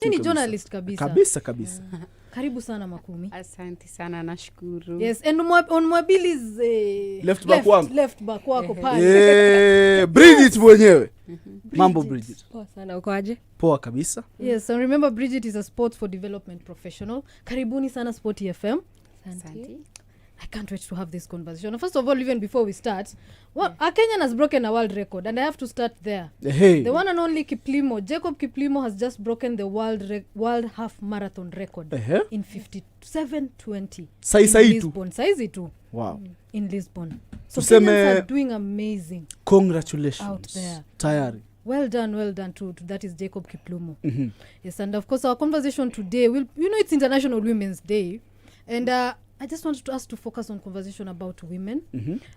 Ni journalist kabisa. Kabisa. Karibu sana Makumi. Asante sana, nashukuru. Yes, and on Mwabili is left back wako pale. Bridget mwenyewe. Mambo Bridget. Poa sana, uko aje? Poa kabisa. Yes, and remember Bridget is a sports for development professional. Karibuni sana SportyFM. Asante. I can't wait to have this conversation. First of all, even before we start, a Kenyan has broken a world record, and I have to start there. Hey. The one and only Jacob Kiplimo has just broken the world half marathon record in 57:20. Saizi tu. Wow. In Lisbon. So Kenyans are doing amazing. Congratulations. Out there. Tayari. Well done to that is Jacob Kiplimo. Yes, and of course our conversation today will, it's International Women's Day, and I just wanted us to focus on conversation about women.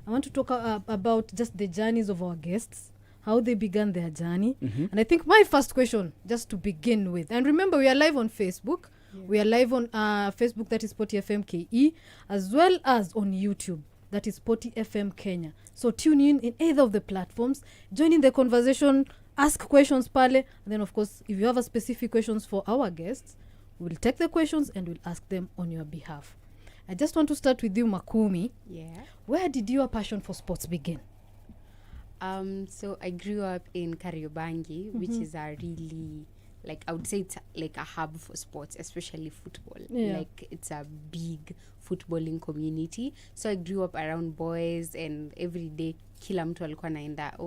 I want to talk about just the journeys of our guests, how they began their journey. And I think my first question, just to begin with, and remember we are live on Facebook. Yeah. We are live on Facebook, that is SportyFM KE, as well as on YouTube, that is SportyFM Kenya. So tune in either of the platforms, join in the conversation, ask questions pale, and then of course if you have a specific questions for our guests, we'll take the questions and we'll ask them on your behalf. I just want to start with you, Makumi. Yeah. Where did your passion for sports begin? So I grew up in Kariobangi, which is a really, I would say it's like a hub for sports, especially football. Yeah. Like it's a big footballing community. So I grew up around boys, and every day kila mtu alikuwa naenda,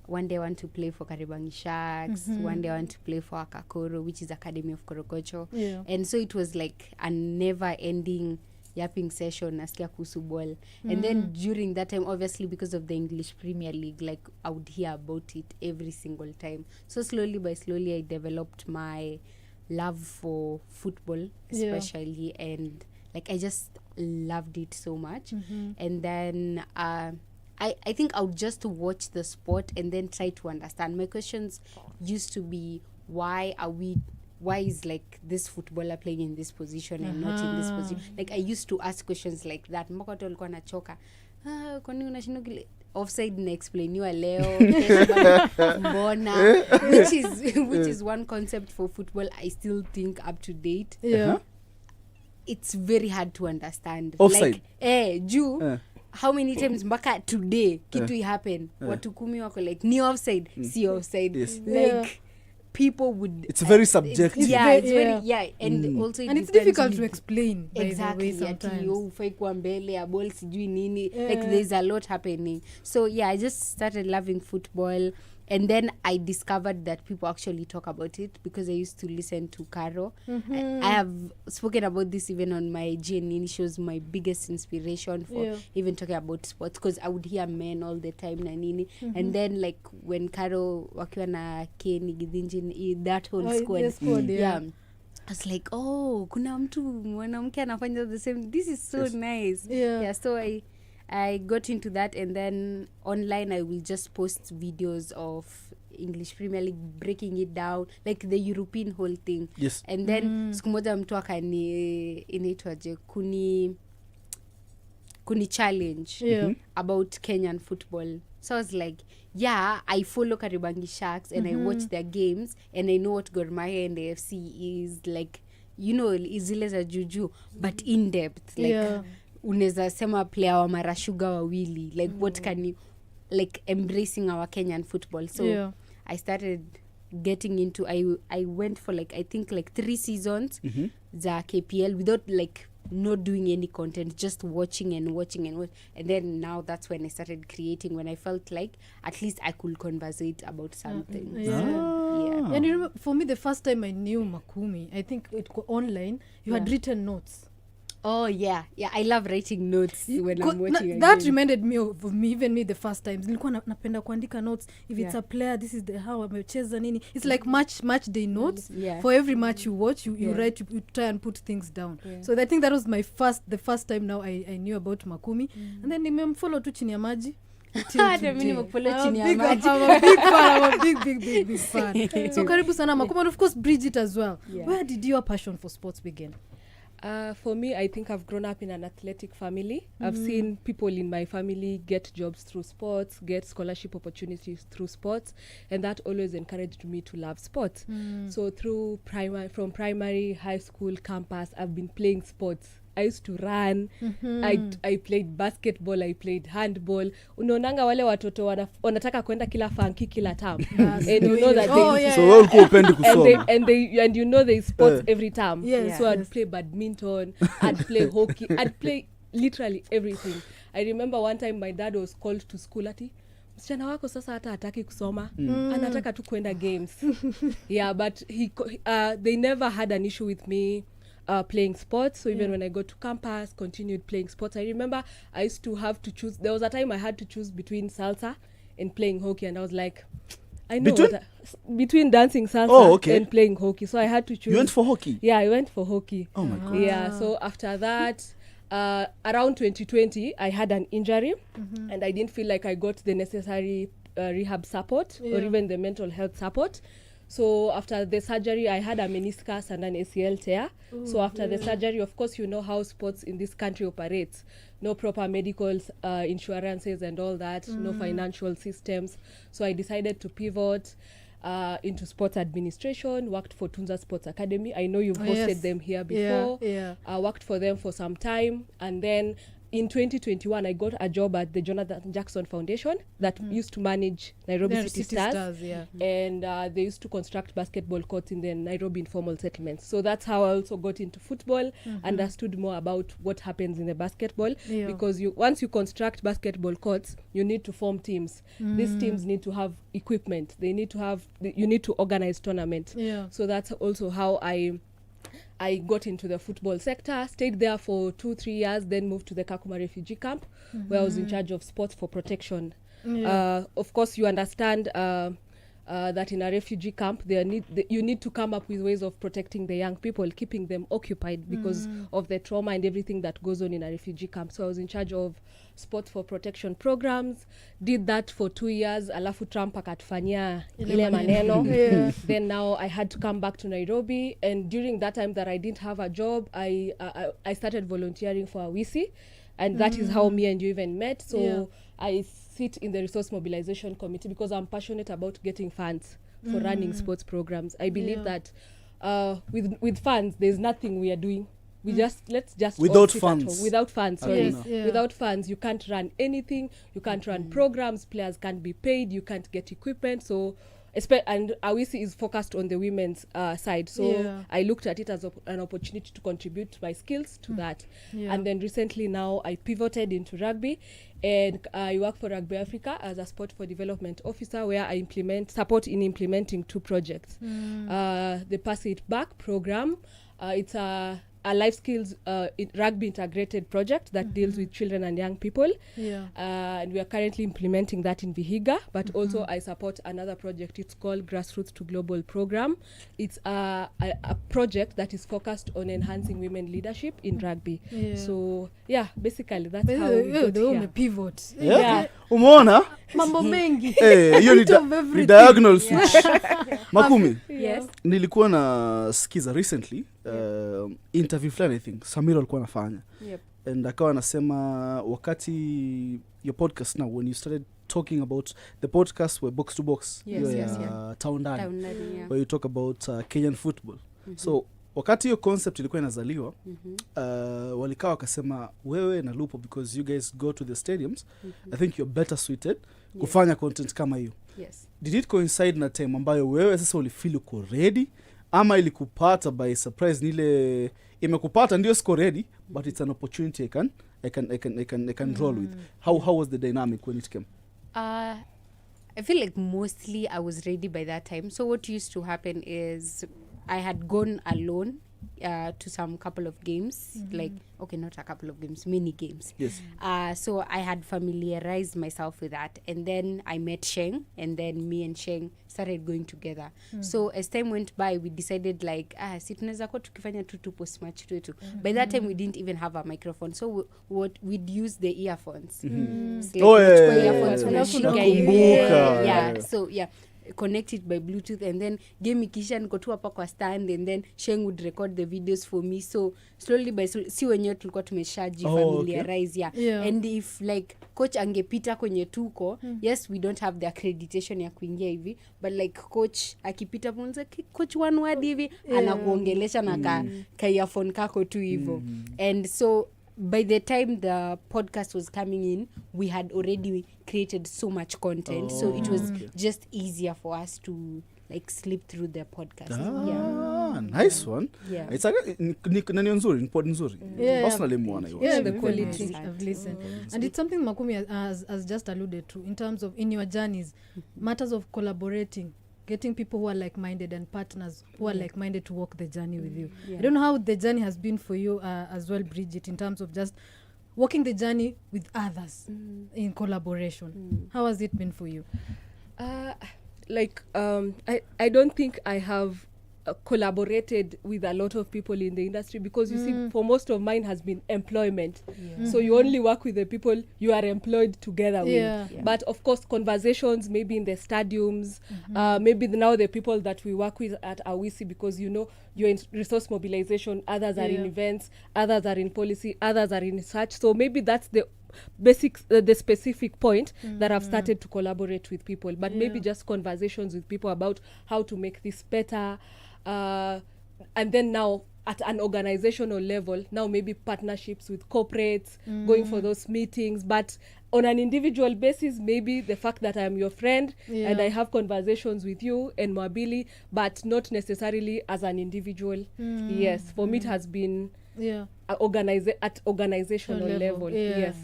one day I want to play for Kariobangi Sharks, one day I want to play for Akakoro, which is Academy of Korokocho. Yeah. And so it was like a never-ending yapping session, nasikia kuhusu ball. And then during that time, obviously because of the English Premier League, I would hear about it every single time. So slowly by slowly, I developed my love for football, especially. Yeah. And I just loved it so much. And then I think I would just watch the sport and then try to understand. My questions used to be, why is this footballer playing in this position and not in this position? I used to ask questions like that. Mkoto alikuwa nachoka. Kwani unashinda kile offside na explainiwa leo mbona, which is one concept for football I still think up to date. Yeah. It's very hard to understand. Offside. How many times mpaka today kitu happen watu 10 wako ni offside, si offside. Yes. People would, it's very subjective. And also and it's difficult to explain exactly, by the way sometimes. Ufai kwa mbele ya ball sijui nini. There's a lot happening. So I just started loving football, and then I discovered that people actually talk about it because I used to listen to Caro. I have spoken about this even on my GNN. She was my biggest inspiration for even talking about sports, because I would hear men all the time na nini. And then when Caro wakiwa na Kenny Gidinji, that whole squad. I was like, kuna mtu mwanamke anafanya the same. This is so nice. So I got into that, and then online I will just post videos of English Premier League, breaking it down, like the European whole thing. Yes. And then siku moja mtu inaitwaje kuni challenge about Kenyan football. So I was like, I follow Kariobangi Sharks and I watch their games, and I know what Gor Mahia and the AFC is like, zile za juju, but in depth, unaweza sema player wa Marashuga wawili, what can you, embracing our Kenyan football. So I started getting into, I went for I think 3 seasons za KPL without not doing any content, just watching and then now that's when I started creating, when I felt like at least I could conversate about something. And you remember, for me the first time I knew Makumi, I think it online, you had written notes. I love writing notes when I'm watching that reminded me of me, even me the first times nilikuwa napenda kuandika notes. If it's a player, this is how amecheza nini. It's like match day notes. For every match you watch, you write, you try and put things down. So I think that was the first time now I knew about Makumi. And then nimemfollow tu chini ya maji. I'm a big fan. So karibu sana Makumi, and of course Bridget as well. Where did your passion for sports begin? For me, I think I've grown up in an athletic family. I've seen people in my family get jobs through sports, get scholarship opportunities through sports, and that always encouraged me to love sports. So through from primary, high school, campus, I've been playing sports. I used to run. I played basketball, I played handball. Unaonanga wale watoto wanataka kwenda kila funky kila term. And you know that So wewe ulikuwa upendi kusoma. and you know they sports every term. Yes, So I'd play badminton, I'd play hockey, I'd play literally everything. I remember one time my dad was called to school ati msichana wako sasa hata hataki kusoma, anataka tu kwenda games. Yeah, but they never had an issue with me playing sports. So even when I got to campus, continued playing sports. I remember I used to have to choose. There was a time I had to choose between salsa and playing hockey, and I was like, I know between dancing salsa and playing hockey. So I had to choose. You went for hockey? Yeah, I went for hockey. Oh my God. Yeah, so after that, around 2020, I had an injury, and I didn't feel like I got the necessary rehab support or even the mental health support. So after the surgery, I had a meniscus and an ACL tear. So after the surgery, of course, you know how sports in this country operates. No proper medical insurances and all that, no financial systems. So I decided to pivot into sports administration, worked for Tunza Sports Academy. I know you've hosted them here before. I worked for them for some time. And then in 2021, I got a job at the Jonathan Jackson Foundation that used to manage Nairobi City Stars. And they used to construct basketball courts in the Nairobi informal settlements. So that's how I also got into football, understood more about what happens in the basketball. Because once you construct basketball courts, you need to form teams. These teams need to have equipment. They need to have, you need to organize tournaments. So that's also how I got into the football sector, stayed there for 2-3 years, then moved to the Kakuma refugee camp, where I was in charge of sports for protection. Of course, you understand that in a refugee camp, you need to come up with ways of protecting the young people, keeping them occupied because of the trauma and everything that goes on in a refugee camp. So I was in charge of sports for protection programs, did that for 2 years, alafu Trump akatufanyia ile maneno. Then now I had to come back to Nairobi, and during that time that I didn't have a job, I started volunteering for Awisi, and that is how me and you even met. So I sit in the resource mobilization committee because I'm passionate about getting funds for running sports programs. I believe that with funds, there's nothing we are doing. Let's just without funds. Without funds, sorry. Without funds, you can't run anything. You can't run programs. Players can't be paid. You can't get equipment. So, and Awisi is focused on the women's side. So I looked at it as an opportunity to contribute my skills to that. And then recently now I pivoted into rugby, and I work for Rugby Africa as a sport for development officer, where I support in implementing 2 projects. The Pass It Back program. It's a life skills rugby integrated project that deals with children and young people. And we are currently implementing that in Vihiga, but also I support another project. It's called Grassroots to Global program. It's a project that is focused on enhancing women leadership in rugby. So basically that's how we got here. Pivot. Umeona? Mambo mengi. Hiyo ni diagonal switch. Makumi. Yes. Nilikuwa na skiza recently interview fulani, I think Samira alikuwa anafanya. And akawa anasema wakati your podcast now, when you started talking about the podcast where box to box, Town Ndani, where you talk about Kenyan football. So wakati hiyo concept ilikuwa inazaliwa, walikaa wakasema wewe na Lupo, because you guys go to the stadiums, I think you're better suited kufanya content kama hiyo. Did it coincide na time ambayo wewe sasa ulifeel uko ready, ama ilikupata by surprise? Nile imekupata ndio siko ready, but it's an opportunity I can roll with. How was the dynamic when it came? I feel like mostly I was ready by that time. So what used to happen is I had gone alone to some couple of games, like, okay, not a couple of games, many games. So I had familiarized myself with that, and then I met Sheng, and then me and Sheng started going together. So as time went by, we decided like, si tunaweza kwa tukifanya tu post match tu. By that time we didn't even have a microphone, so we'd use the earphones. Earphones. So connect it by Bluetooth, and then game ikisha niko tu hapa kwa stand, and then Sheng would record the videos for me. So slowly by si wenyewe tulikuwa tumeshaji familiarize. Yeah. And if like coach angepita kwenye tuko, yes, we don't have the accreditation ya kuingia hivi, but like coach akipita ponza coach one word hivi anakuongelesha na ka earphone kako tu hivyo. And so by the time the podcast was coming in, we had already created so much content, so it was just easier for us to like slip through the podcast. Nice one. Yeah. It's nani nzuri, important nzuri. Personally mwana hiyo. Yeah, the the quality. quality. I've listened. And it's something Makumi has just alluded to in terms of in your journeys, matters of collaborating, getting people who are like-minded and partners who are like-minded to walk the journey with you. I don't know how the journey has been for you as well, Bridget, in terms of just walking the journey with others in collaboration. How has it been for you? I don't think I have collaborated with a lot of people in the industry, because you see, for most of mine has been employment. So you only work with the people you are employed together with. But of course, conversations maybe in the stadiums, maybe now the people that we work with at Awisi, because you know you're in resource mobilization, others are in events, others are in policy, others are in research. So maybe that's the the specific point that I've started to collaborate with people, but maybe just conversations with people about how to make this better, and then now at an organizational level, now maybe partnerships with corporates, going for those meetings. But on an individual basis, maybe the fact that I'm your friend and I have conversations with you and Mwabili, but not necessarily as an individual. Yes, for me it has been at organizational level. Yes.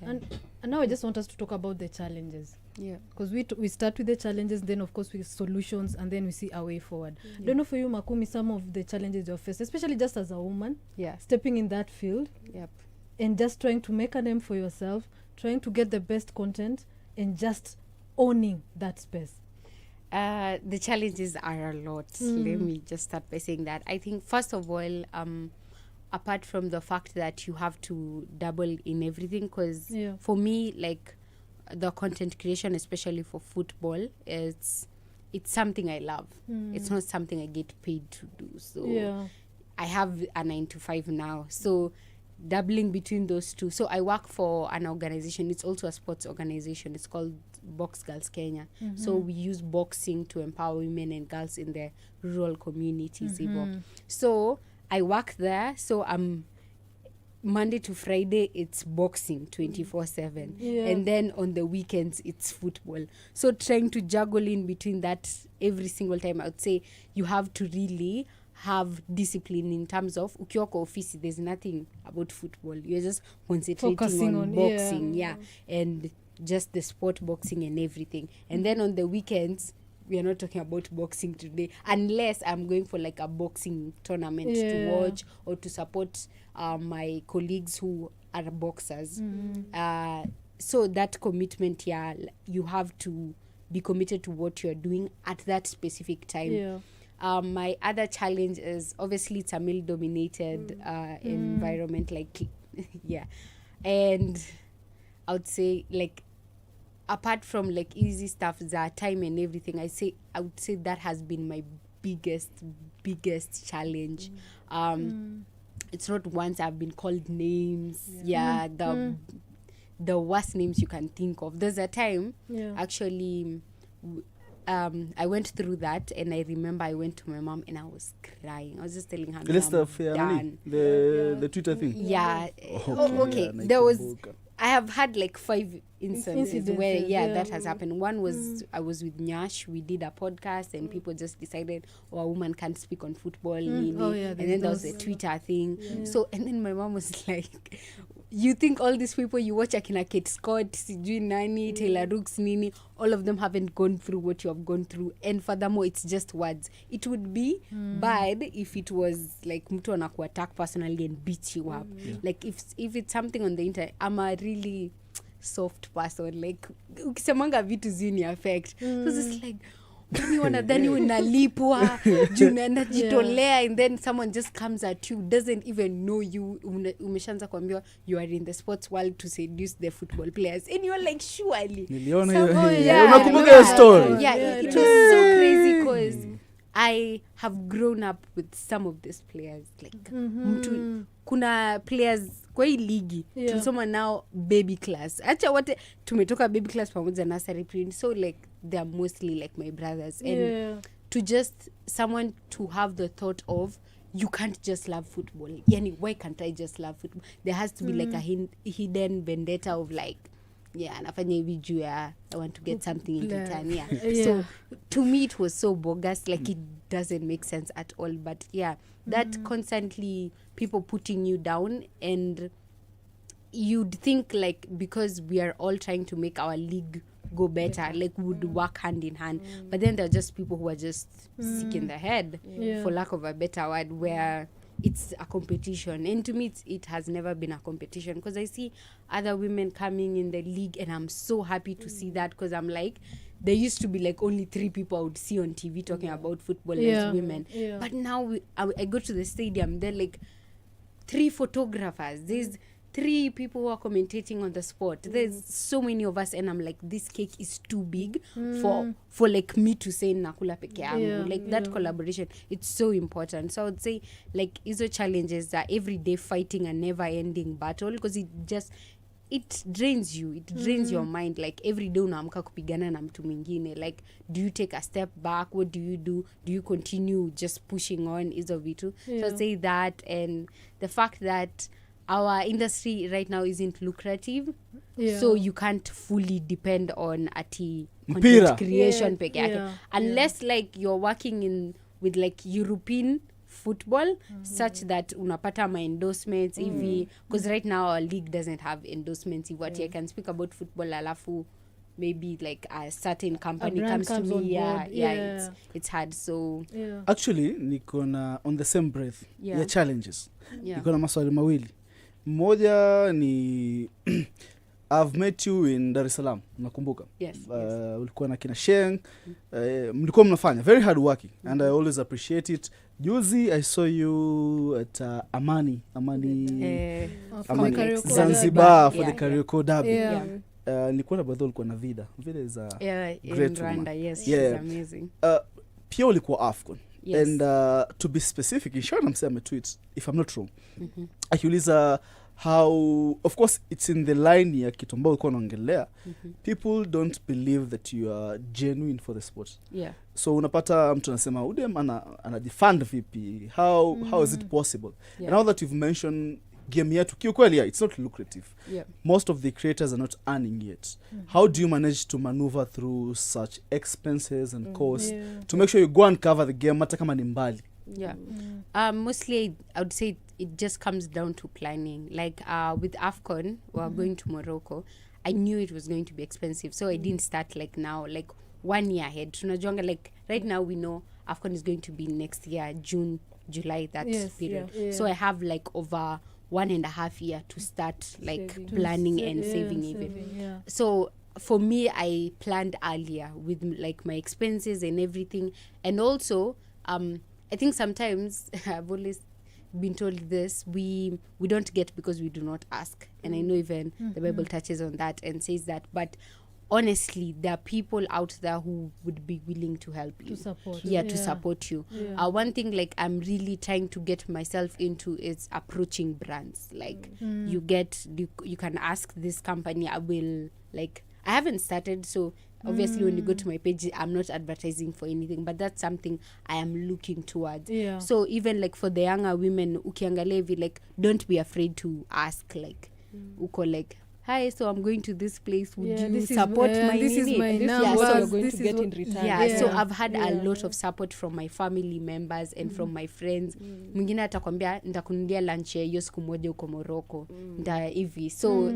And now I just want us to talk about the challenges, because we start with the challenges, then of course with solutions, and then we see our way forward. I don't know for you, Makumi, some of the challenges you face, especially just as a woman, stepping in that field, and just trying to make a name for yourself, trying to get the best content, and just owning that space. The challenges are a lot. Let me just start by saying that I think first of all, apart from the fact that you have to double in everything, because for me, like the content creation, especially for football, it's something I love. It's not something I get paid to do. So I have a 9-to-5 now, so doubling between those two. So I work for an organization. It's also a sports organization. It's called Box Girls Kenya. So we use boxing to empower women and girls in the rural communities. So I work there, so Monday to Friday it's boxing 24/7, and then on the weekends it's football. So trying to juggle in between that every single time, I would say you have to really have discipline in terms of ukiwa kwa ofisi, there's nothing about football, you're just concentrating on boxing and just the sport boxing and everything. And then on the weekends we are not talking about boxing today, unless I'm going for like a boxing tournament to watch or to support my colleagues who are boxers. So that commitment, you have to be committed to what you're doing at that specific time. My other challenge is obviously it's a male dominated environment, like and I would say, like, apart from like easy stuff, the time and everything, I would say that has been my biggest challenge. It's not once I've been called names, the worst names you can think of. There's a time actually I went through that, and I remember I went to my mom and I was crying. I was just telling her, the Twitter thing. Okay. There was, I have had like 5 instances where that has happened. One was I was with Nyash, we did a podcast, and people just decided, a woman can't speak on football, and then there was a Twitter thing. So, and then my mom was like, you think all these people you watch, akina Kate Scott, sijui nani, Taylor Rooks, nini, all of them haven't gone through what you have gone through, and furthermore it's just words. It would be bad if it was like mtu anakuattack personally and beat you up. Like if it's something on the internet, I'm a really soft person, like ukisemanga vitu zini affect. So it's like, yani wanadhani unalipwa juu najitolea and then someone just comes at you, doesn't even know you, umeshaanza kuambiwa you are in the sports world to seduce the football players and you're like surely niliona unakumbuka hiyo story. Yeah, it was so crazy because I have grown up with some of these players like mtu kuna players kwa hii ligi tulisoma now baby class, acha wote tumetoka baby class pamoja na nursery print, so like they are mostly like my brothers and to just someone to have the thought of you can't just love football, yani why can't I just love football, there has to be like a hidden vendetta of like anafanya hivi juu ya I want to get something in return. So to me it was so bogus, like it doesn't make sense at all, but that constantly people putting you down, and you'd think like because we are all trying to make our league go better, like we would work hand in hand, but then there are just people who are just sick in the head, for lack of a better word, where it's a competition. And to me it has never been a competition, because I see other women coming in the league and I'm so happy to see that, because I'm like, there used to be like only 3 people I would see on TV talking about football as women, but now I go to the stadium, there are like 3 photographers, there's 3 people who are commentating on the sport, there's so many of us, and I'm like, this cake is too big for like me to say nakula peke yangu, like that collaboration, it's so important. So I would say like hizo challenges are everyday fighting a never ending battle, because it drains you, it drains your mind, like every day unaamka kupigana na mtu mwingine, like do you take a step back, what do you continue just pushing on hizo vitu. So I'd say that, and the fact that our industry right now isn't lucrative, so you can't fully depend on content creation peke yake, unless like you're working with like European football, such that unapata my endorsements hivi, because right now our league doesn't have endorsements hivi, what I can speak about football alafu maybe like a certain company comes to me, it's hard. So actually niko na on the same breath challenges, niko na maswali mawili. Moja ni I've met you in Dar es Salaam, nakumbuka. Ulikuwa na kina Sheng, mlikuwa mnafanya very hard working, and I always appreciate it. Juzi I saw you at Amani Zanzibar for the karaoke derby. Nilikuwa na badho ulikuwa na Vida is a great Rwanda, she's amazing. Pia ulikuwa AFCON. And to be specific, Ishana msema ametweet, if I'm not wrong, akiuliza how, of course it's in the line ya kitu ambao ulikuwa unaongelea, people don't believe that you are genuine for the sport. So unapata mtu anasema udem anajifund vipi, how is it possible? And now that you've mentioned game yetu kiukweli, it's not lucrative. Most of the creators are not earning yet. How do you manage to maneuver through such expenses and costs to make sure you go and cover the game hata kama ni mbali? Mostly I would say it just comes down to planning. Like with AFCON, we're going to Morocco. I knew it was going to be expensive, so I didn't start like now, like 1 year ahead. Tunajuanga like right now we know AFCON is going to be next year, June, July, that period. So I have like over 1.5 years to start like planning and saving even. So for me, I planned earlier with like my expenses and everything. And also I think sometimes I've always been told this, we don't get because we do not ask, and I know even the Bible touches on that and says that, but honestly there are people out there who would be willing to help you, to support you. One thing like I'm really trying to get myself into is approaching brands, like you can ask this company, I haven't started, so obviously when you go to my page I'm not advertising for anything, but that's something I am looking towards. So even like for the younger women ukiangalia, like don't be afraid to ask, like uko like, hi, so I'm going to this place, would you support my this is my number, what you're going to get in return. So I've had a lot of support from my family members and from my friends. Mwingine atakwambia nitakununulia lunch hiyo siku moja uko Morocco, nda hivi. So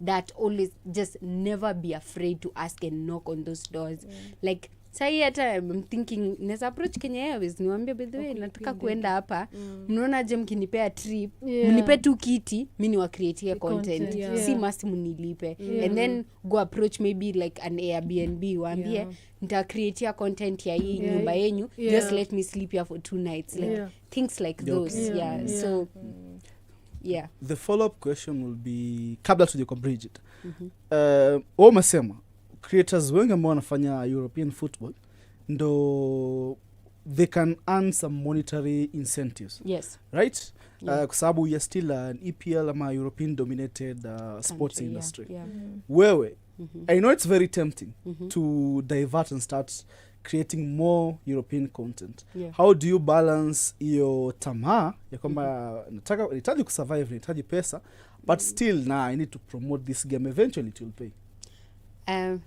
that always just never be afraid to ask and knock on those doors. Like Sahi hata I'm thinking neza approach Kenya Airways niwaambie by the way nataka kuenda hapa mnaona je mkinipea trip mnipe tu kiti mimi wa create content si must mnilipe and then go approach maybe like an Airbnb waambie nita create content ya hii nyumba yenu just let me sleep here for 2 nights like things like those so the follow up question will be kabla tuje kwa Bridget umesema creators wengi ambao wanafanya European football ndo they can earn some monetary incentives, right? Kwa sababu you're still an EPL ama European dominated sports industry. Wewe I know it's very tempting to divert and start creating more European content. How do you balance your tamaa ya kwamba nahitaji kusurvive, nahitaji pesa, but still I need to promote this game, eventually it will pay?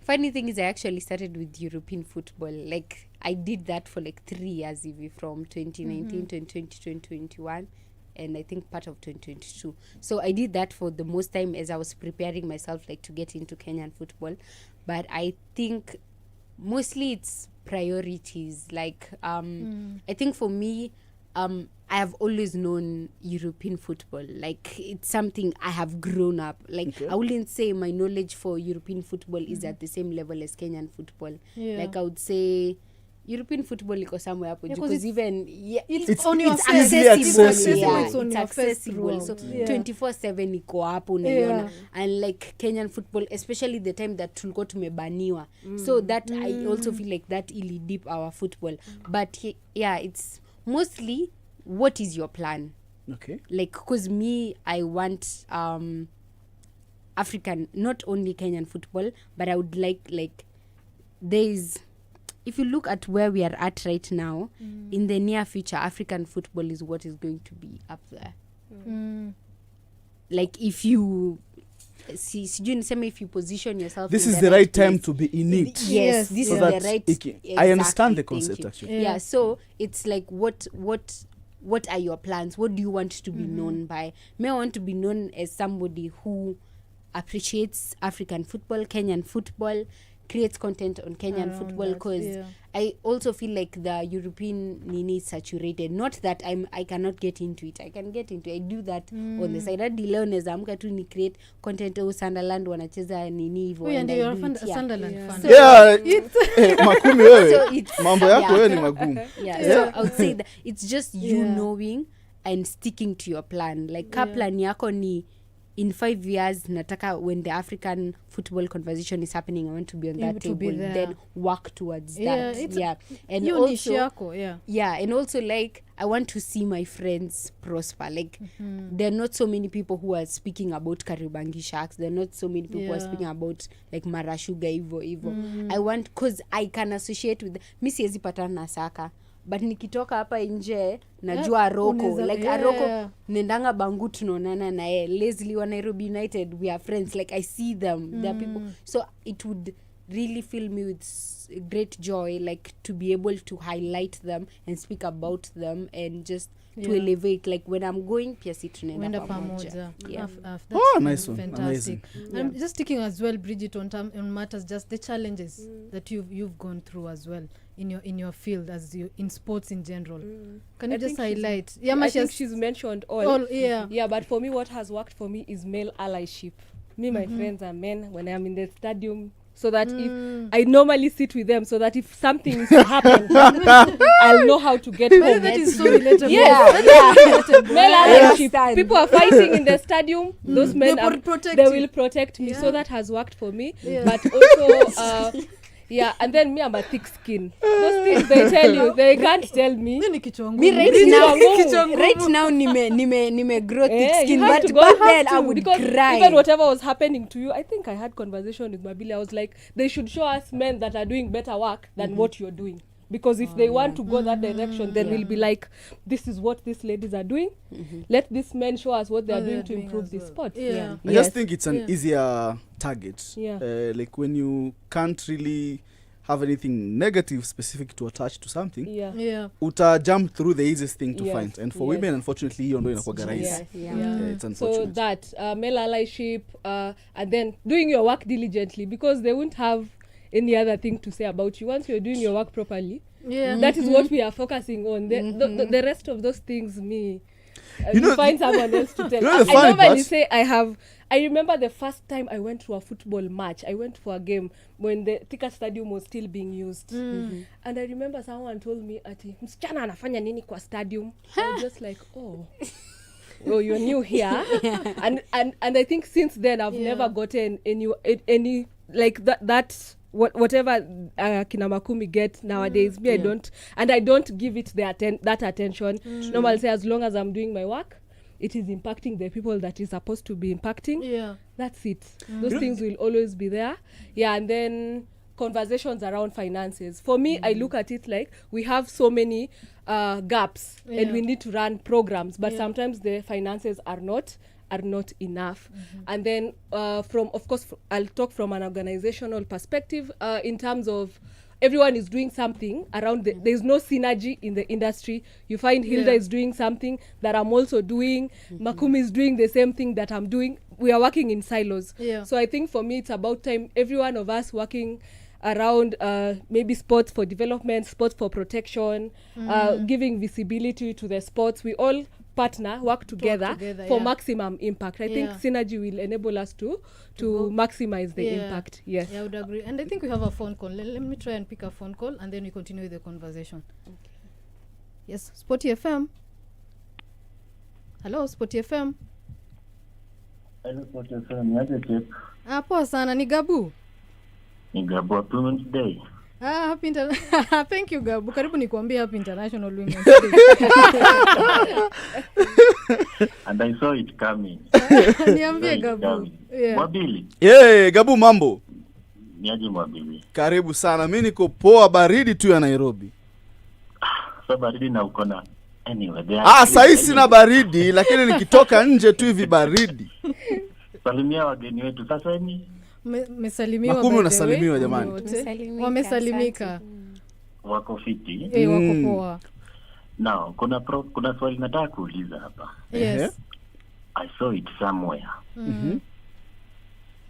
Funny thing is I actually started with European football. Like I did that for like 3 years even from 2019 to 2021 and I think part of 2022. So I did that for the most time as I was preparing myself like to get into Kenyan football. But I think mostly it's priorities. Like I think for me I have always known European football. Like it's something I have grown up. Like I wouldn't say my knowledge for European football is at the same level as Kenyan football. Like I would say European football iko somewhere hapo because even it's on your accessible. It's accessible. So 24/7 iko hapo unaiona. And like Kenyan football, especially the time that tulikuwa tumebaniwa. So that I also feel like that ili dip our football. But it's mostly what is your plan? Like because me I want African, not only Kenyan football, but I would like there's, if you look at where we are at right now, in the near future African football is what is going to be up there. Like if you if you position yourself, this is the right time to be in it. Yes, this is the right. Exactly, I understand the concept actually. So it's like what are your plans? What do you want to be known by? May I want to be known as somebody who appreciates African football, Kenyan football, creates content on Kenyan football, because I also feel like the European nini is saturated. Not that I cannot get into it. I can get into it. I do that on the side. Hadi leo naweza amka tu ni create content au Sunderland wanacheza nini hivyo. And you're a Sunderland fan. Makumi wewe. Mambo yako wewe ni magumu. So I would say that it's just you knowing and sticking to your plan. Like plan yako ni in 5 years nataka when the African football conversation is happening I want to be on that table, then work towards that. And also and also like I want to see my friends prosper. Like there are not so many people who are speaking about Kariobangi Sharks, there are not so many people who are speaking about like Marashuga hivyo. I want, cause I can associate with mi siwezi patana na Saka, but nikitoka hapa nje najua Aroko, like Aroko nendanga Bangu tunaonana na yeye, Leslie wa Nairobi United, we are friends, like I see them, there are people, so it would really fill me with great joy like to be able to highlight them and speak about them and just to elevate, like when I'm going pia si tunaenda pamoja. Nice one. Fantastic. I'm just thinking as well, Bridget, on matters just the challenges that you've gone through as well in your field as you in sports in general. Can you just highlight? I think she's mentioned all. But for me what has worked for me is male allyship. Me my friends are men when I'm in the stadium, so that if I normally sit with them so that if something is to happen I'll know how to get home. That is so relatable. Male allyship. People are fighting in the stadium, those men they will protect me. So that has worked for me. But also and then me, I'm a thick skin. Those things they tell you, they can't tell me. Me right now nime grow thick skin, but back then I would cry. Even whatever was happening to you, I think I had conversation with Mabili. I was like, they should show us men that are doing better work than what you're doing. Because if they want to go that direction, then we'll be like, this is what these ladies are doing. Let these men show us what they are doing to improve this sport. I just think it's an easier target. Like when you can't really have anything negative specific to attach to something, uta jump through the easiest thing to find. And for women, unfortunately, hiyo ndio inakuwa rahisi. It's unfortunate. So that male allyship, and then doing your work diligently, because they won't have any other thing to say about you. Once you're doing your work properly, Yeah. that is what we are focusing on. The rest of those things, You know, find someone else to tell. you know the I funny normally part? say I remember the first time I went to a football match. I went for a game when the Thika Stadium was still being used. And I remember someone told me, ati, msichana anafanya nini kwa stadium? I was just like, oh, you're new here. And I think since then I've never gotten any like that whatever kina Makumi get nowadays. I don't give it that attention. Normal say as long as I'm doing my work, it is impacting the people that is supposed to be impacting. That's it. Those things will always be there. And then conversations around finances. For me, I look at it like we have so many gaps and we need to run programs, but sometimes the finances are not enough. And then of course I'll talk from an organizational perspective in terms of everyone is doing something around there's no synergy in the industry. You find Hilda is doing something that I'm also doing, Makumi is doing the same thing that I'm doing. We are working in silos. So I think for me it's about time every one of us working around maybe sports for development, sports for protection, giving visibility to the sports. We all work together for maximum impact. I think synergy will enable us to maximize the impact. Yes. I would agree. And I think we have a phone call. Let me try and pick a phone call and then we continue with the conversation. Okay. Yes, SportyFM. Hello, SportyFM. Hello, SportyFM. Niaje chip? Poa sana, ni Gabu. Ni Gabu, Happy Women's Day. Happy thank you Gabu. Karibu nikuambie Happy International Women's Day. And I saw it coming. Niambie Gabu. Mwabili. Gabu mambo. Niaje Mwabili. Karibu sana. Mimi niko poa, baridi tu ya Nairobi. So baridi na uko na anyway. Sasa sina baridi lakini nikitoka nje tu hivi baridi. Salimia wageni wetu sasa ni Mesalimiwa. Makumi unasalimiwa jamani. Wamesalimika. Wako fiti. Wako poa. Now, kuna swali nataka kuuliza hapa. Yes. I saw it somewhere.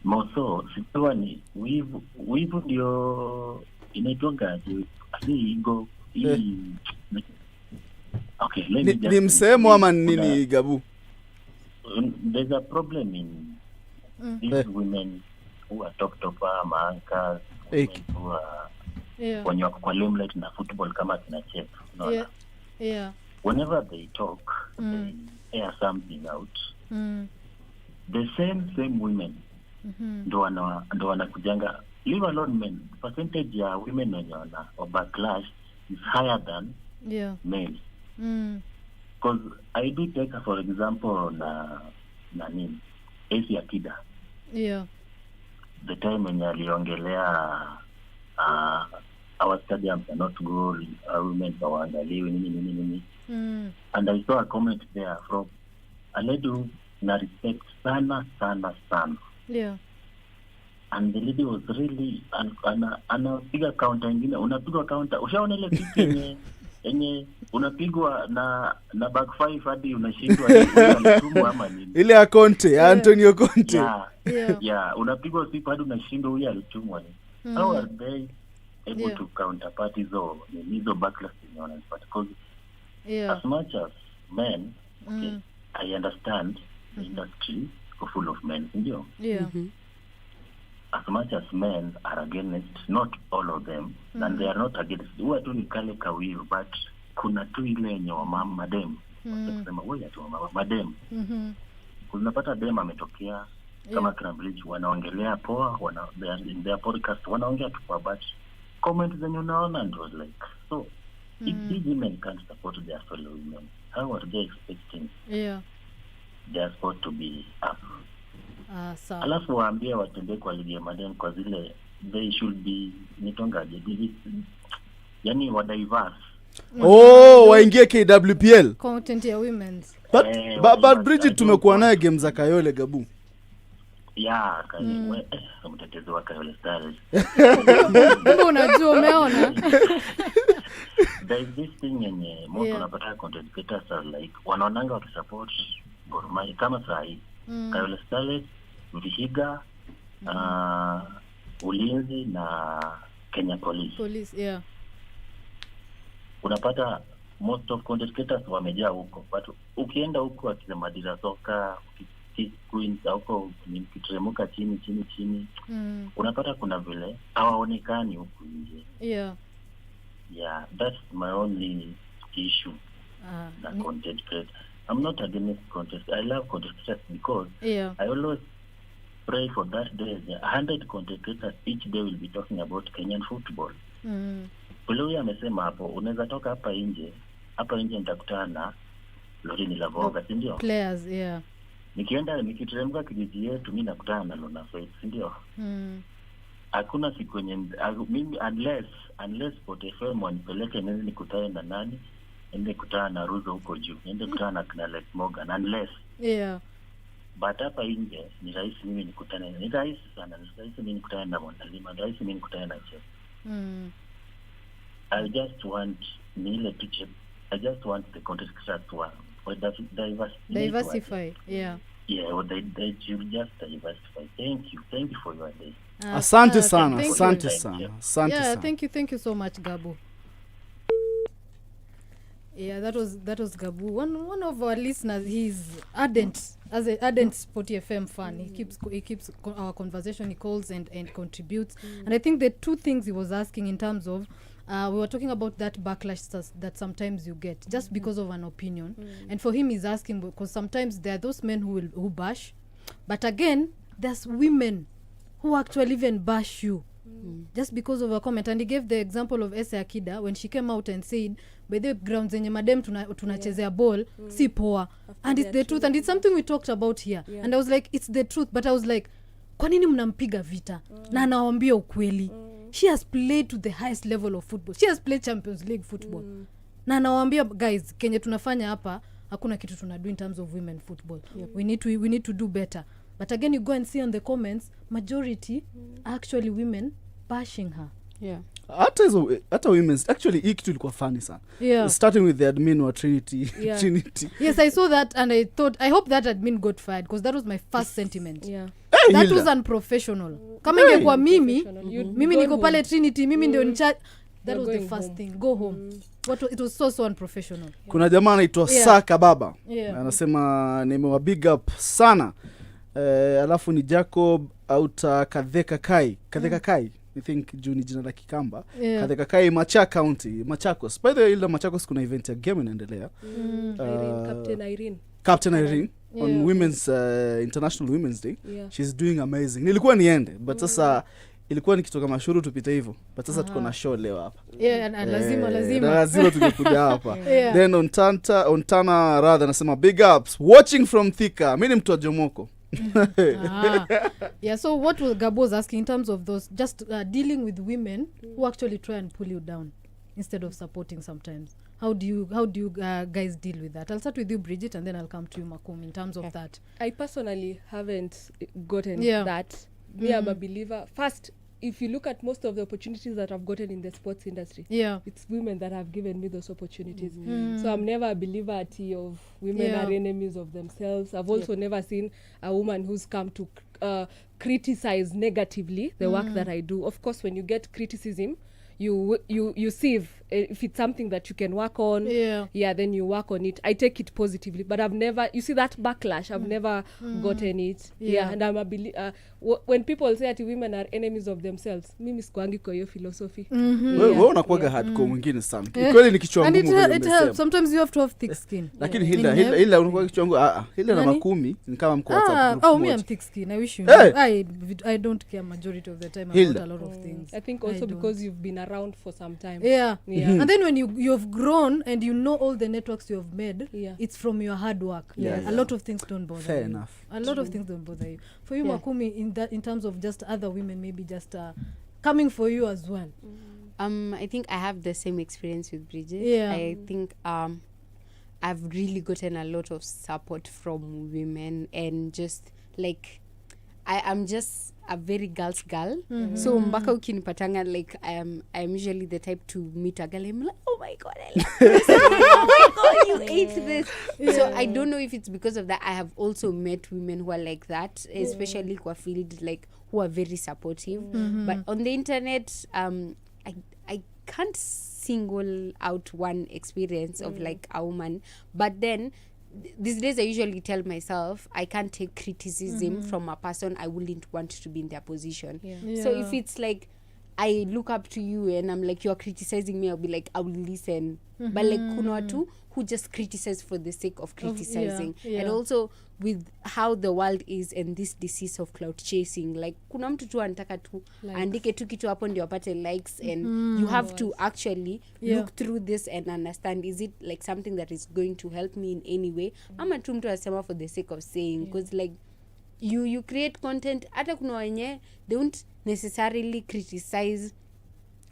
Moso, sikuwa ni wivu ndio inaitwanga ego. Okay, let me ni msemo ama nini Gabu? There's a problem in these women who are top anchors, who are when you are kwa limelight na football kama kina chef. Whenever they talk, they air something out. The same women ndo wanakujanga. Leave alone men. Percentage ya women wenye wana backlash is higher than males. Because I do take for example na nini AC Akida. The time when aliongelea our stadiums are not good, women hawaangaliwi nini. And I saw a comment there from a lady who na respect sana. And the lady was really anapiga counter ingine, unapiga counter. Ushaona ile pipi yenye unapigwa na back 5 hadi unashindwa alitumwa ama nini? Ile ya Conte, Antonio Conte. Unapigwa sipo hadi unashindwa huyu alitumwa nini? How are they able to counterpart hizo backlash because as much as men, I understand the industry is full of men, ndio? As much as men are against, not all of them, and they are not against, huwa tu ni kale kawivu, but kuna tu ile yenye wa madem. Kusema wewe tu madem. Unapata dem ametokea kama Cambridge wanaongelea poa, in their podcast wanaongea tu poa, but comment zenye unaona and was like, so if these women can't support their fellow women, how are they expecting their sport to be up? Alafu waambie watembee kwa ligi ya madem kwa zile they should be nitongaje yani wa diverse. Waingie KWPL content ya women's. But Bridget tumekuwa naye game za Kayole Gabu. Mtetezi wa Kayole Stars. Ndio unajua umeona. There is this thing yenye mtu anapata content creators are like wanaonanga wakisupport Gor Mahia kama sahi. Kayole Stars, Vihiga, ulinzi na Kenya Police. Yeah. Unapata most of content creators wamejaa huko, but ukienda huko akisema dira soka Queens huko nikitremuka chini unapata kuna vile hawaonekani huko nje. Yeah, that's my only issue. The content creators. I'm not against content. I love content creators because I always pray for that day. 100 content creators each day will be talking about Kenyan football. Ule amesema hapo unaweza toka hapa nje nitakutana na Lorini Lavoga, si ndio? Players, nikitremka kijiji yetu mimi nakutana na Lona Faith, si ndio? Hakuna siku mimi unless SportyFM wanipeleke nini nikutane na nani, niende kutana na Ruzo huko juu, niende kutana na Knalek Morgan unless. But hapa nje ni rahisi mimi nikutane, ni rahisi sana, ni rahisi mimi nikutane na Mwandalima, ni rahisi mimi nikutane na Chef. I just want the content creators to diversify. They should just diversify. Thank you for your day. Asante sana. Thank you so much, Gabu. Yeah, that was Gabu. One of our listeners. He's ardent SportyFM fan. He keeps our conversation. He calls and contributes. And I think the two things he was asking in terms of we were talking about that backlash that sometimes you get just because of an opinion. And for him, he's asking because sometimes there are those men who bash, but again, there's women who actually even bash you just because of a comment. And he gave the example of Esa Akida when she came out and said, by the grounds zenye madem tunachezea ball si poa, and it's the truth, and it's something we talked about here. And I was like, it's the truth, but I was like, kwa nini mnampiga vita? Na anawaambia ukweli. She has played to the highest level of football. She has played Champions League football. Na anawaambia guys, kenye tunafanya hapa hakuna kitu tunadu in terms of women football. We need to do better. But again, you go and see on the comments, majority are actually women bashing her. Hata women's actually hii kitu ilikuwa funny sana. Starting with the admin wa Trinity. Yes, I saw that and I thought, I hope that admin got fired because that was my first sentiment. That was unprofessional. Kama ingekuwa mimi niko pale Trinity, mimi ndio in charge. That was the first thing. Go home. It was so unprofessional. Kuna jamaa anaitwa Saka Baba. Anasema nimewa big up sana. Alafu ni Jacob auta Kadheka Kai. I think juni jina la Kikamba. Kadheka Kai Machakos. By the way, ile Machakos kuna event ya game inaendelea. Captain Irene. On Women's International Women's Day. She's doing amazing. Nilikuwa niende, but sasa ilikuwa nikitoka Mashuru tupita hivyo, but sasa tuko na show leo hapa. Lazima tukikuja hapa. Then on Tana rather anasema big ups watching from Thika. Mimi ni mtu wa Jomoko. So what was Gabo was asking in terms of those just dealing with women who actually try and pull you down instead of supporting sometimes. How do you guys deal with that? I'll start with you, Bridget, and then I'll come to you, Makum, in terms of that. I personally haven't gotten that. Me, I'm a believer. First, if you look at most of the opportunities that I've gotten in the sports industry, it's women that have given me those opportunities. So I'm never a believer of women are enemies of themselves. I've also never seen a woman who's come to criticize negatively the work that I do. Of course, when you get criticism, you see if it's something that you can work on, then you work on it. I take it positively, but I've never, you see that backlash, I've never gotten it. And I'm a when people say that women are enemies of themselves, mimi sikuangi kwa hiyo philosophy. Wewe unakuwa hardcore mwingine sana. Kweli ni kichwa ngumu vile. It helps. Sometimes you have to have thick skin. Lakini Hilda unakuwa kichwa ngumu. Hilda na Makumi ni kama mko WhatsApp group. Me I'm thick skin. I wish you knew. I don't care majority of the time about a lot of things. I think also because you've been around for some time. And then when you've grown and you know all the networks you have made, it's from your hard work. A lot of things don't bother you. Fair enough. A lot of things don't bother you. For you, Makumi, in terms of just other women maybe just coming for you as well. I think I have the same experience with Bridget. I think I've really gotten a lot of support from women, and just like I'm just a very girl's girl. So mbaka ukinipatanga, like I'm usually the type to meet a girl and I'm like, oh my god, I love this. Oh my god, you ate this. So I don't know if it's because of that. I have also met women who are like that, especially kwa field, like who are very supportive. But on the internet, I can't single out one experience of like a woman. But then these days I usually tell myself I can't take criticism from a person I wouldn't want to be in their position. So if it's like I look up to you and I'm like, you're criticizing me, I'll be like, I will listen. But like kuna watu who just criticize for the sake of criticizing. And also with how the world is and this disease of cloud chasing, like kuna mtu tu anataka tu andike tu kitu hapo ndio apate likes, and you have to actually look through this and understand, is it like something that is going to help me in any way, ama tu mtu asema for the sake of saying, because like you create content, hata kuna wenye they don't necessarily criticize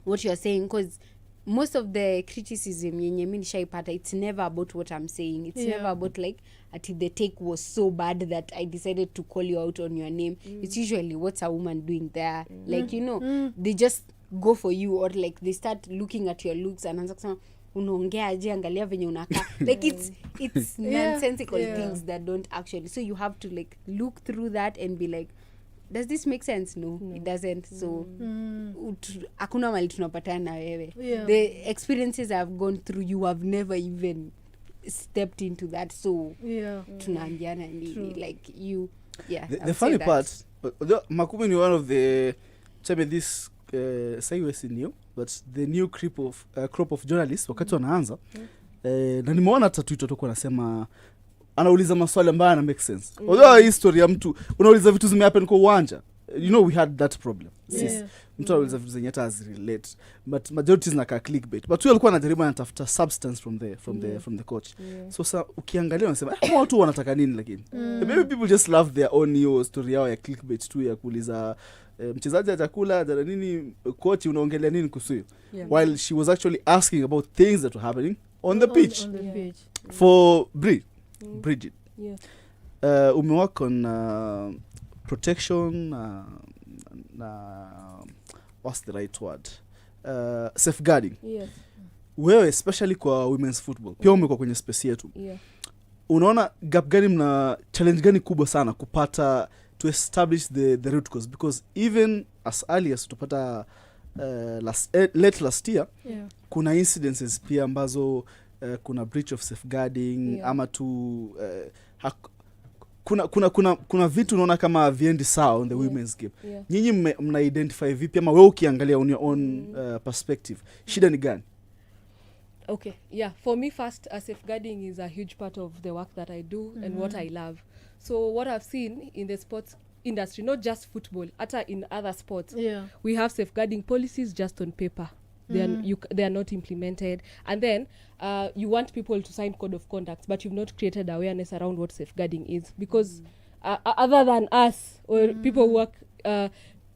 what you're saying, because most of the criticism yenye mimi nishaipata, it's never about what I'm saying. It's never about like the take was so bad that I decided to call you out on your name. It's usually what's a woman doing there. Like, you know, they just go for you, or like they start looking at your looks and anza kusema unaongea aje, angalia venye unakaa. Like it's nonsensical things that don't actually. So you have to like look through that and be like, does this make sense? No, it doesn't. So hakuna mali tunapatana na wewe. The experiences I've gone through, you have never even stepped into that. So tunaambiana nini, like you the funny part, Makumi ni one of the this say we new, but the new crop of journalists wakati wanaanza na nimeona hata Twitter toko nasema anauliza maswali ambayo yana make sense. Although history ya mtu unauliza vitu zimehappen kwa uwanja, you know, we had that problem. Mtu anauliza vitu zenye hata relate, but majority zinakaa clickbait. But wao walikuwa wanajaribu anatafuta substance from the coach. So ukiangalia unasema watu wanataka nini, lakini maybe people just love their own story yao ya clickbait tu ya kuuliza mchezaji atakula dada nini, coach unaongelea nini kuhusu hiyo, while she was actually asking about things that were happening on the pitch. For Bridget, umework on protection, what's the right word, safeguarding. Wewe especially kwa women's football pia umekuwa kwenye space yetu. Unaona gap gani, mna challenge gani kubwa sana kupata to establish the root cause, because even as early as tupata late last year kuna incidences pia ambazo kuna breach of safeguarding ama tu kuna vitu unaona kama viendi sawa on the women's game. Nyinyi mna identify vipi, ama wewe ukiangalia on your own perspective shida ni gani? Okay, for me first, safeguarding is a huge part of the work that I do and what I love. So what I've seen in the sports industry, not just football, ata in other sports, we have safeguarding policies just on paper. They are not implemented, and then you want people to sign code of conduct, but you've not created awareness around what safeguarding is, because other than us or people who work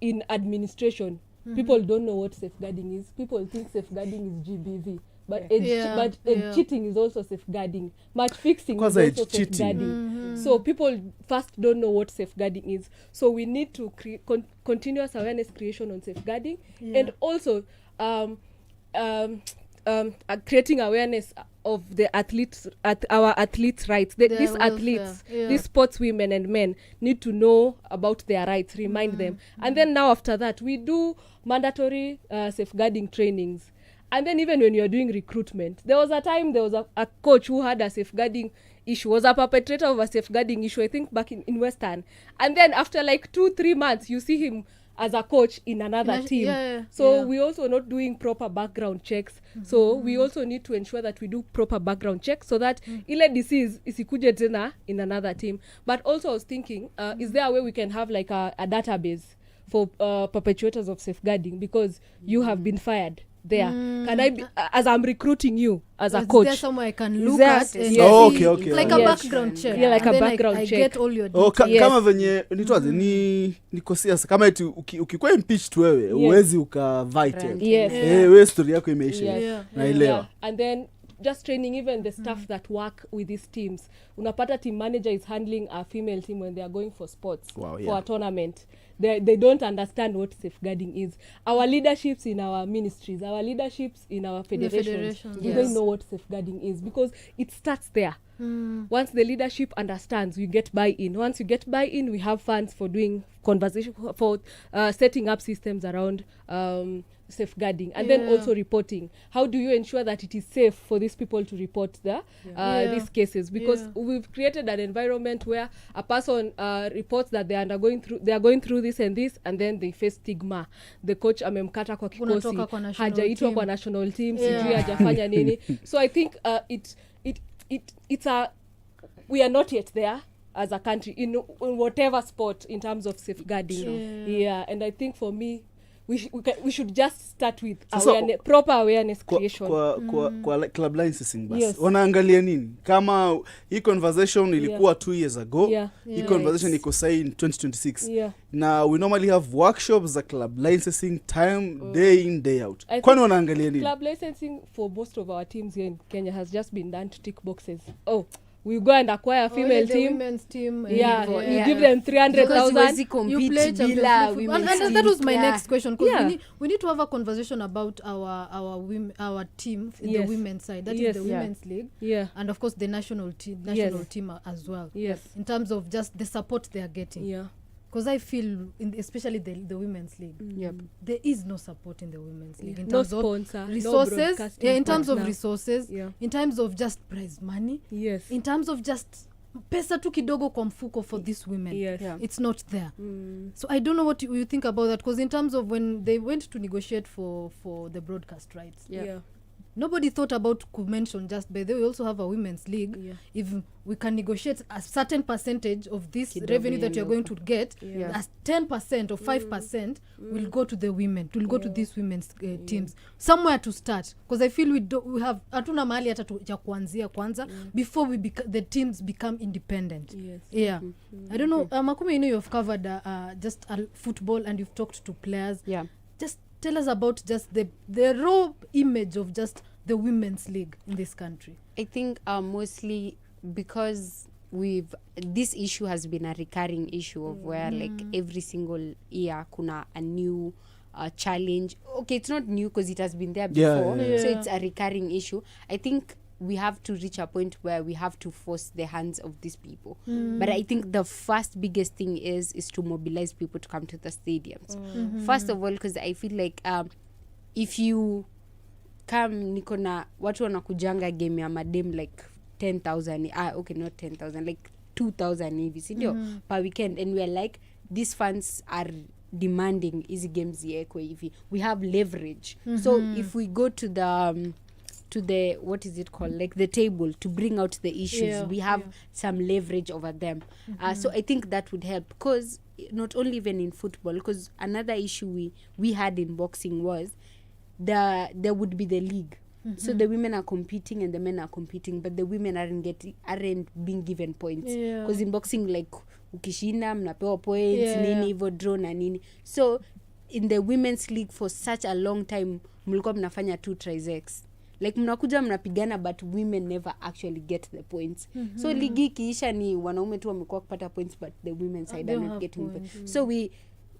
in administration, people don't know what safeguarding is. People think safeguarding is GBV, but cheating is also safeguarding. Match fixing is also safeguarding. So people first don't know what safeguarding is. So we need to continuous awareness creation on safeguarding, and also creating awareness of the athletes, our athletes' rights. These athletes, these sports women and men need to know about their rights, remind them. And then now after that, we do mandatory safeguarding trainings. And then even when you're doing recruitment, there was a time there was a coach who had a safeguarding issue, was a perpetrator of a safeguarding issue, I think back in Western. And then after like 2-3 months, you see him as a coach in another team. So we also not doing proper background checks. So we also need to ensure that we do proper background checks so that ile disease isikuje tena in another team. But also I was thinking, is there a way we can have like a database for perpetrators of safeguarding, because you have been fired there. Can I be, as I'm recruiting you as a coach, is there somewhere I can look at and okay. like a background check? Yeah, like a background I check. get all your details. Kama venye nitwaze niko siasa, kama eti ukikuwa impeached wewe uwezi ukavite. Yes. Wewe story yako imeisha. Naelewa. And then just training even the staff that work with these teams. Unapata team manager is handling a female team when they are going for sports, for a tournament. They don't understand what safeguarding is. Our leaderships in our ministries, our leaderships in our federations, we don't know what safeguarding is, because it starts there. Once the leadership understands, we get buy-in. Once you get buy-in, we have funds for doing conversation, for setting up systems around safeguarding, and then also reporting. How do you ensure that it is safe for these people to report these cases? Because we've created an environment where a person reports that they are going through this and this, and then they face stigma. The coach amemkata kwa kikosi, hajaitwa kwa national team, sijui hajafanya nini. So I think it's we are not yet there as a country in whatever sport in terms of safeguarding. And I think for me, we should just start with proper awareness creation. Kwa club licensing basi. Wanaangalia nini? Kama hii conversation ilikuwa 2 years ago, hii conversation iko sahi in 2026. Now we normally have workshops za club licensing time day in day out. Kwani wanaangalia nini? Club licensing for most of our teams here in Kenya has just been done to tick boxes. We go and acquire a female team. Women's team. You give them 300,000. You play and that was my next question, because we need to have a conversation about our team, the women's side. That is the women's league, and of course the national team as well. In terms of just the support they are getting. Because I feel, especially the women's league, there is no support in the women's league. In terms sponsor, resources, in terms of resources, in terms of just prize money, in terms of just pesa tu kidogo kwa mfuko for these women. It's not there. So I don't know what you think about that, because in terms of when they went to negotiate for the broadcast rights, nobody thought about to mention just by the way we also have a women's league. If we can negotiate a certain percentage of this revenue that you're going to get, as 10% or 5% will go to the women, will go to these women's teams, somewhere to start, because I feel we have hatuna mahali hata ya kuanzia kwanza before the teams become independent. I don't know, Makumi, you've covered just football and you've talked to players. Just tell us about just the raw image of just the women's league in this country. I think mostly because this issue has been a recurring issue of where like every single year kuna a new challenge. Okay, it's not new because it has been there before. So it's a recurring issue. I think we have to reach a point where we have to force the hands of these people. But I think the first biggest thing is to mobilize people to come to the stadiums. First of all, because I feel like if you come, nikona watu wanakujanga game ya madem like 10,000, okay, not 10,000, like 2,000 hivi, sindio, per weekend, and we're like, these funds are demanding easy games yekwe hivi. We have leverage. So if we go to the what is it called, like the table, to bring out the issues, we have some leverage over them. So I think that would help, because not only even in football, because another issue we had in boxing was there would be the league. So the women are competing and the men are competing, but the women aren't being given points, because in boxing, like ukishinda mnapewa points, nini hivyo, draw na nini. So in the women's league for such a long time mlikuwa mnafanya 2 trisex, like mnakuja mnapigana, but women never actually get the points. So ligi kiisha ni wanaume tu wamekuwa kupata points, but the women side are not getting points. So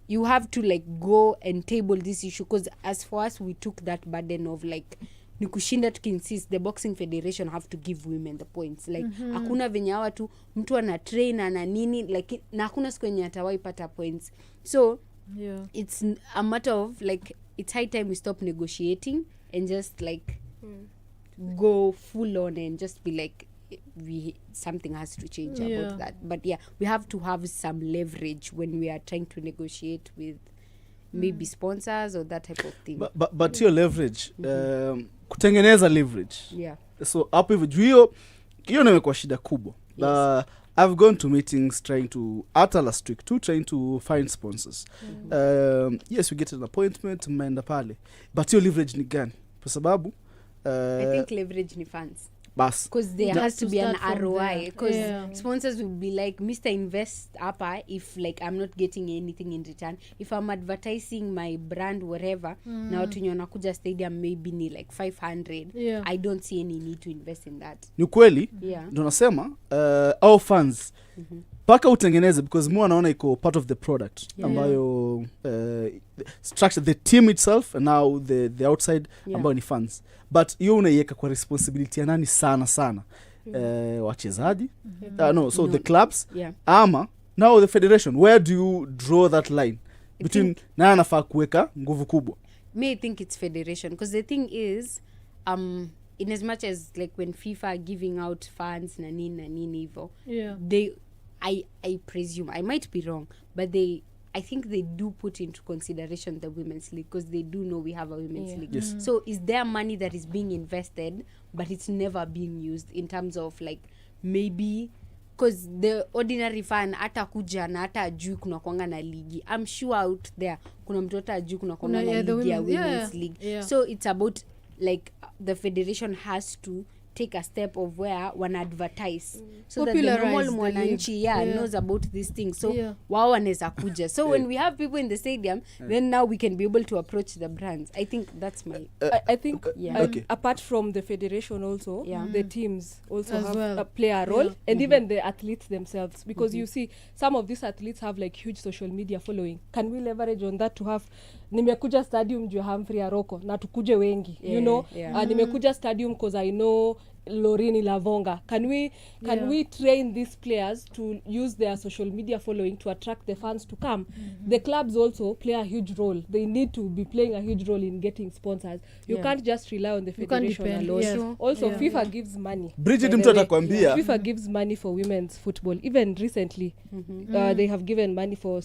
you have to like go and table this issue, because as for us, we took that burden of like nikushinda tukinsist the boxing federation have to give women the points, like hakuna venye hawa tu mtu ana train na nini, like na hakuna siku yenye atawai pata points. So it's a matter of like, it's high time we stop negotiating and just like go full on and just be like, something has to change about that. But we have to have some leverage when we are trying to negotiate with maybe sponsors or that type of thing. But your leverage, kutengeneza leverage. So hapo hivyo hiyo nimekuwa shida kubwa. I've gone to meetings trying to, at last week too, trying to find sponsors. Yes, we get an appointment, mmeenda pale. But your leverage ni gani? Kwa sababu I think leverage ni funds. bas because there has to be an start from ROI there. because Yeah. sponsors will be like Mr. Invest hapa if like I'm not getting anything in return. If I'm advertising my brand whatever na watu wenye wanakuja stadium maybe ni like 500 Yeah. I don't see any need to invest in that. ni kweli Yeah. ndio nasema our fans paka utengeneze because mwa naona iko part of the product ambayo structure the team itself and now the outside ambayo ni fans but hiyo unaiweka kwa responsibility ya nani sana wachezaji so the clubs ama now the federation. Where do you draw that line between nani anafaa kuweka nguvu kubwa? Me, I think it's federation because the thing is in as much as like when FIFA are giving out funds na nini hivyo they I presume I might be wrong but I think they do put into consideration the women's league because they do know we have a women's league. Yes. So is there money that is being invested but it's never being used in terms of like maybe because the ordinary fan hata kuja na hata ajui kuna kuanga na ligi. I'm sure out there kuna mtu hata ajui kuna kuanga na ligi ya women's league. So it's about like the federation has to take a step of where one advertise so that the normal mwananchi knows about these things so wao wanaweza kuja so when we have people in the stadium then now we can be able to approach the brands. I think that's my I think apart from the federation also the teams also have play a role and even the athletes themselves because you see some of these athletes have like huge social media following. Can we leverage on that to have nimekuja stadium juu Humphrey Aroko na tukuje wengi you know nimekuja stadium because I know Lorini Lavonga. Can we train these players to use their social media following to attract the fans to come? The clubs also play a huge role. They need to be playing a huge role in getting sponsors. You can't just rely on the federation alone. Also FIFA gives money. Bridget mtu atakwambia FIFA gives money for women's football. Even recently they have given money for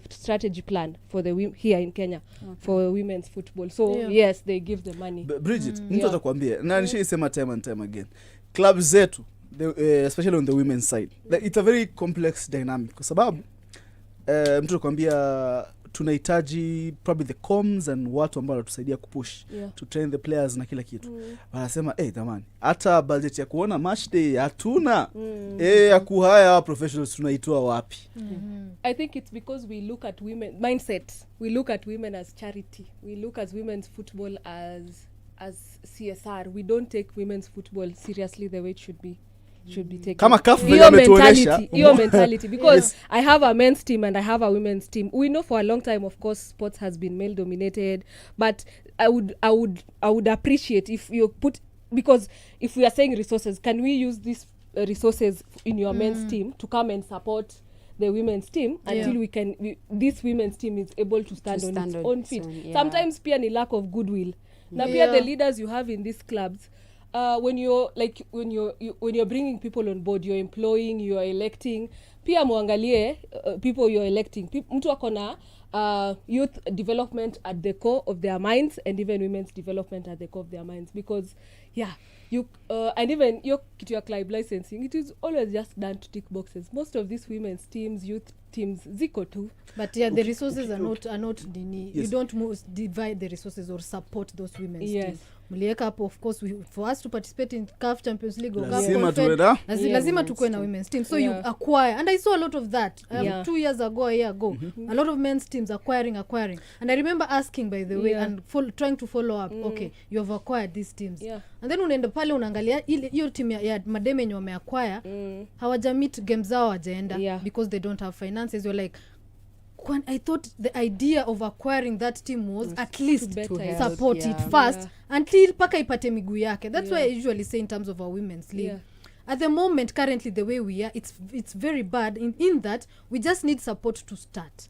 strategy plan for the here in Kenya for women's football. So yes, they give the money. Bridget mtu atakwambia na nishaisema time and time again clubs zetu especially on the women's side like, it's a very complex dynamic kwa sababu mtu anakuambia tunahitaji probably the comms and watu ambao wanatusaidia kupush to train the players na kila kitu wanasema tamani hata budget ya kuona match day hatuna ya kuhaya professionals tunaitoa wapi? I think it's because we look at women mindset, we look at women as charity, we look at women's football as CSR. We don't take women's football seriously the way it should be taken. Kama kafu venye ametuonesha your mentality because I have a men's team and I have a women's team. We know for a long time of course sports has been male dominated but I would appreciate if you put because if we are saying resources, can we use these resources in your men's team to come and support the women's team until this women's team is able to stand on its own feet. Sometimes pia ni lack of goodwill. Na pia the leaders you have in these clubs when you're bringing people on board, you're employing, you're electing, pia muangalie people you're electing. Mtu akona youth development at the core of their minds and even women's development at the core of their minds because you and even your kitu ya club licensing, it is always just done to tick boxes. Most of these women's teams, youth teams ziko tu but the resources are not you don't divide the resources or support those women's teams. Mlieka hapo of course for us to participate in CAF Champions League or lazima tukue na women's team so you acquire and I saw a lot of that 2 years ago a year ago a lot of men's teams acquiring and I remember asking by the way and trying to follow up okay you have acquired these teams and then unaenda pale unaangalia hiyo team ya mademe yenye wameacquire hawajamit games zao hawajaenda because they don't have finances. You're like I thought the idea of acquiring that team was at least to support it first until paka ipate miguu yake. That's why I usually say in terms of our women's league at the moment currently the way we are it's very bad in that we just need support to start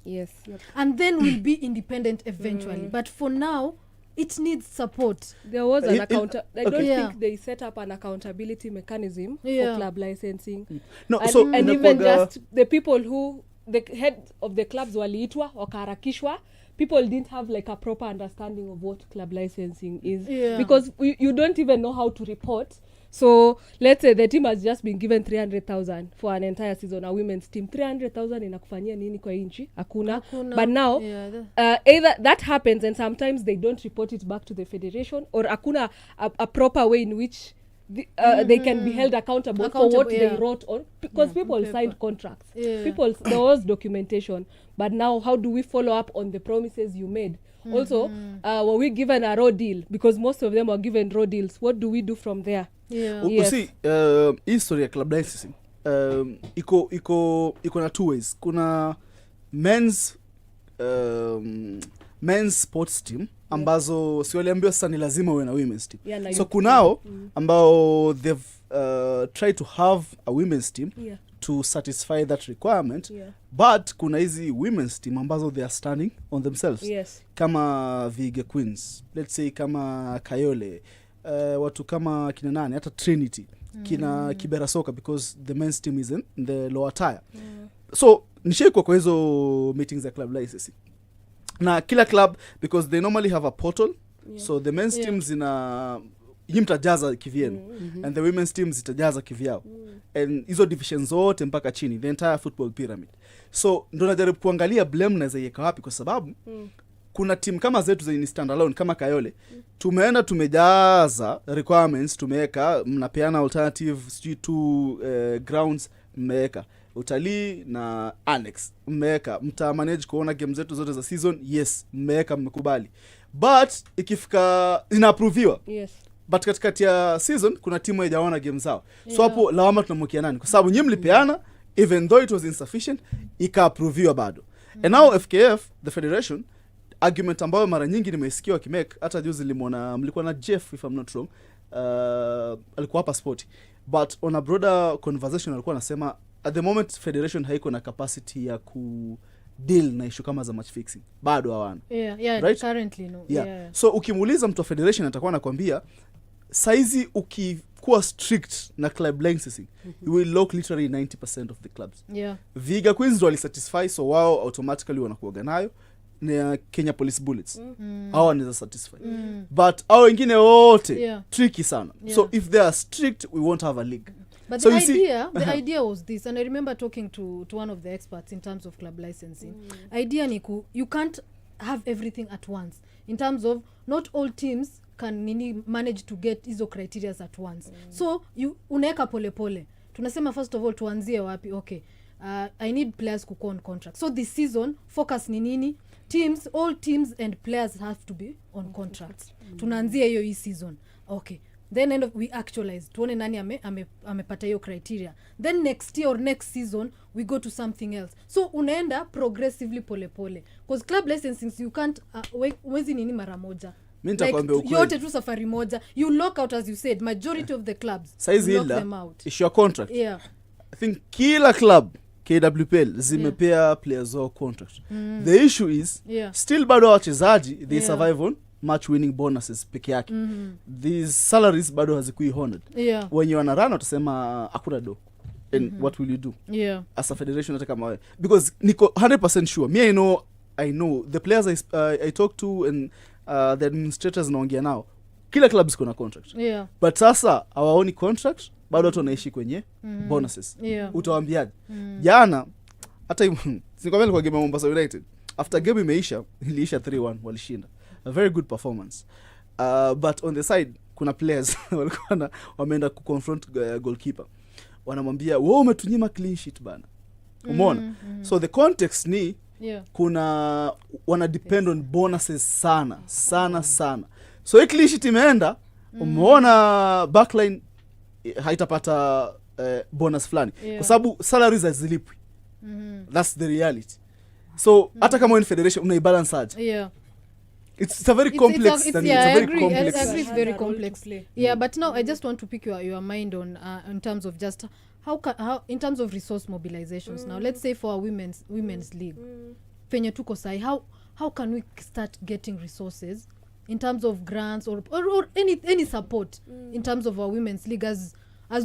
and then we'll be independent eventually but for now it needs support. There was an I don't think they set up an accountability mechanism for club licensing. And even just the people who the head of the clubs waliitwa wakaharakishwa. People didn't have like a proper understanding of what club licensing is because you don't even know how to report. So let's say the team has just been given 300,000 for an entire season, a women's team. 300,000 inakufanyia nini kwa inchi? Hakuna. But now either that happens and sometimes they don't report it back to the federation or hakuna a proper way in which they can be held accountable for what they wrote on, because people signed contracts. There was documentation, but now how do we follow up on the promises you made? Also, were we given a raw deal? Because most of them were given raw deals. What do we do from there? See, history ya club licensing iko na two ways. Kuna men's sports team ambazo si waliambiwa sasa ni lazima uwe na women's team. So kunao ambao they've tried to have a women's team to satisfy that requirement, but kuna hizi women's team ambazo they are standing on themselves, kama Viga Queens, let's say kama Kayole, watu kama kina nani, hata Trinity, kina Kibera Soka, because the men's team is in the lower tier. So nishaikuwa kwa hizo meetings ya club licensing, na kila club, because they normally have a portal, so the men's teams mtajaza kivyenu, and the women's teams itajaza kivyao, and hizo divisions zote mpaka chini, the entire football pyramid. So ndo najaribu kuangalia blame na zaiweka wapi, kwa sababu kuna team kama zetu zenye standalone kama Kayole, tumeenda tumejaza requirements, tumeweka, mnapeana alternative sijui grounds, mmeweka utalii na annex, mmeweka, mta manage kuona game zetu zote za season, yes, mmeweka, mmekubali, but ikifika inaapproviwa, but katikati ya season kuna timu haijaona game zao, so hapo lawama tunamwekea nani? Kwa sababu nyinyi mlipeana, even though it was insufficient, ikaapproviwa bado. And now FKF, the federation, argument ambayo mara nyingi nimeisikia wakimake, hata juzi mlikuwa na Jeff, if I'm not wrong, alikuwa hapa Sporty, but on a broader conversation alikuwa anasema at the moment federation haiko na capacity ya ku deal na issue kama za match fixing, bado hawana. Right? Currently no. So ukimuuliza mtu wa federation atakuwa anakuambia saizi ukikuwa strict na club licensing, you will lock literally 90% of the clubs. Viga Queens ndo satisfy, so wao automatically wanakuwa nayo, na Kenya Police Bullets hao wanaweza satisfy, but hao wengine wote tricky sana. So if they are strict, we won't have a league. But so the idea was this, and I remember talking to one of the experts in terms of club licensing. Idea ni you can't have everything at once, in terms of not all teams can manage to get hizo criteria at once. So you unaweka pole pole, tunasema first of all tuanzie wapi? Okay, I need players ku on contract, so this season focus ni nini? All teams and players have to be on contracts. Tunaanzia hiyo hii season. Okay, then we actualize, tuone nani amepata hiyo criteria, then next year or next season we go to something else. So unaenda progressively pole pole, because club licensing you can't wezi nini mara moja, yote tu safari moja, you lock out, as you said, majority of the clubs lock them out. Issue your contract. I think kila club KWPL zimepea players or contract. The issue is still bado wachezaji they survive on match winning bonuses peke yake. These salaries bado hazikui honored. When you wanna run utasema hakuna do, and what will you do as a federation hata kama wewe? Because niko 100% sure, me I know the players I talk to, and the administrators naongea nao, kila club ziko na contract, but sasa hawaoni contract, bado watu wanaishi kwenye bonuses. Utawaambiaje? Jana hata sikwambia kwa game ya Mombasa United, after game imeisha, iliisha 3-1, walishinda, a very good performance, but on the side kuna players walikuwa wameenda ku confront goalkeeper, wanamwambia wewe umetunyima clean sheet bana, umeona? So the context ni kuna wana depend on bonuses sana. So clean sheet imeenda, umeona backline haitapata bonus fulani, kwa sababu salaries hazilipwi. That's the reality. So hata kama in federation una balance aje? It's a very complex I agree, it's very complex. But now I just want to pick your mind on in terms of just how in terms of resource mobilizations. Now let's say for a women's league, penye tuko sai, how can we start getting resources in terms of grants or any support in terms of our women's league as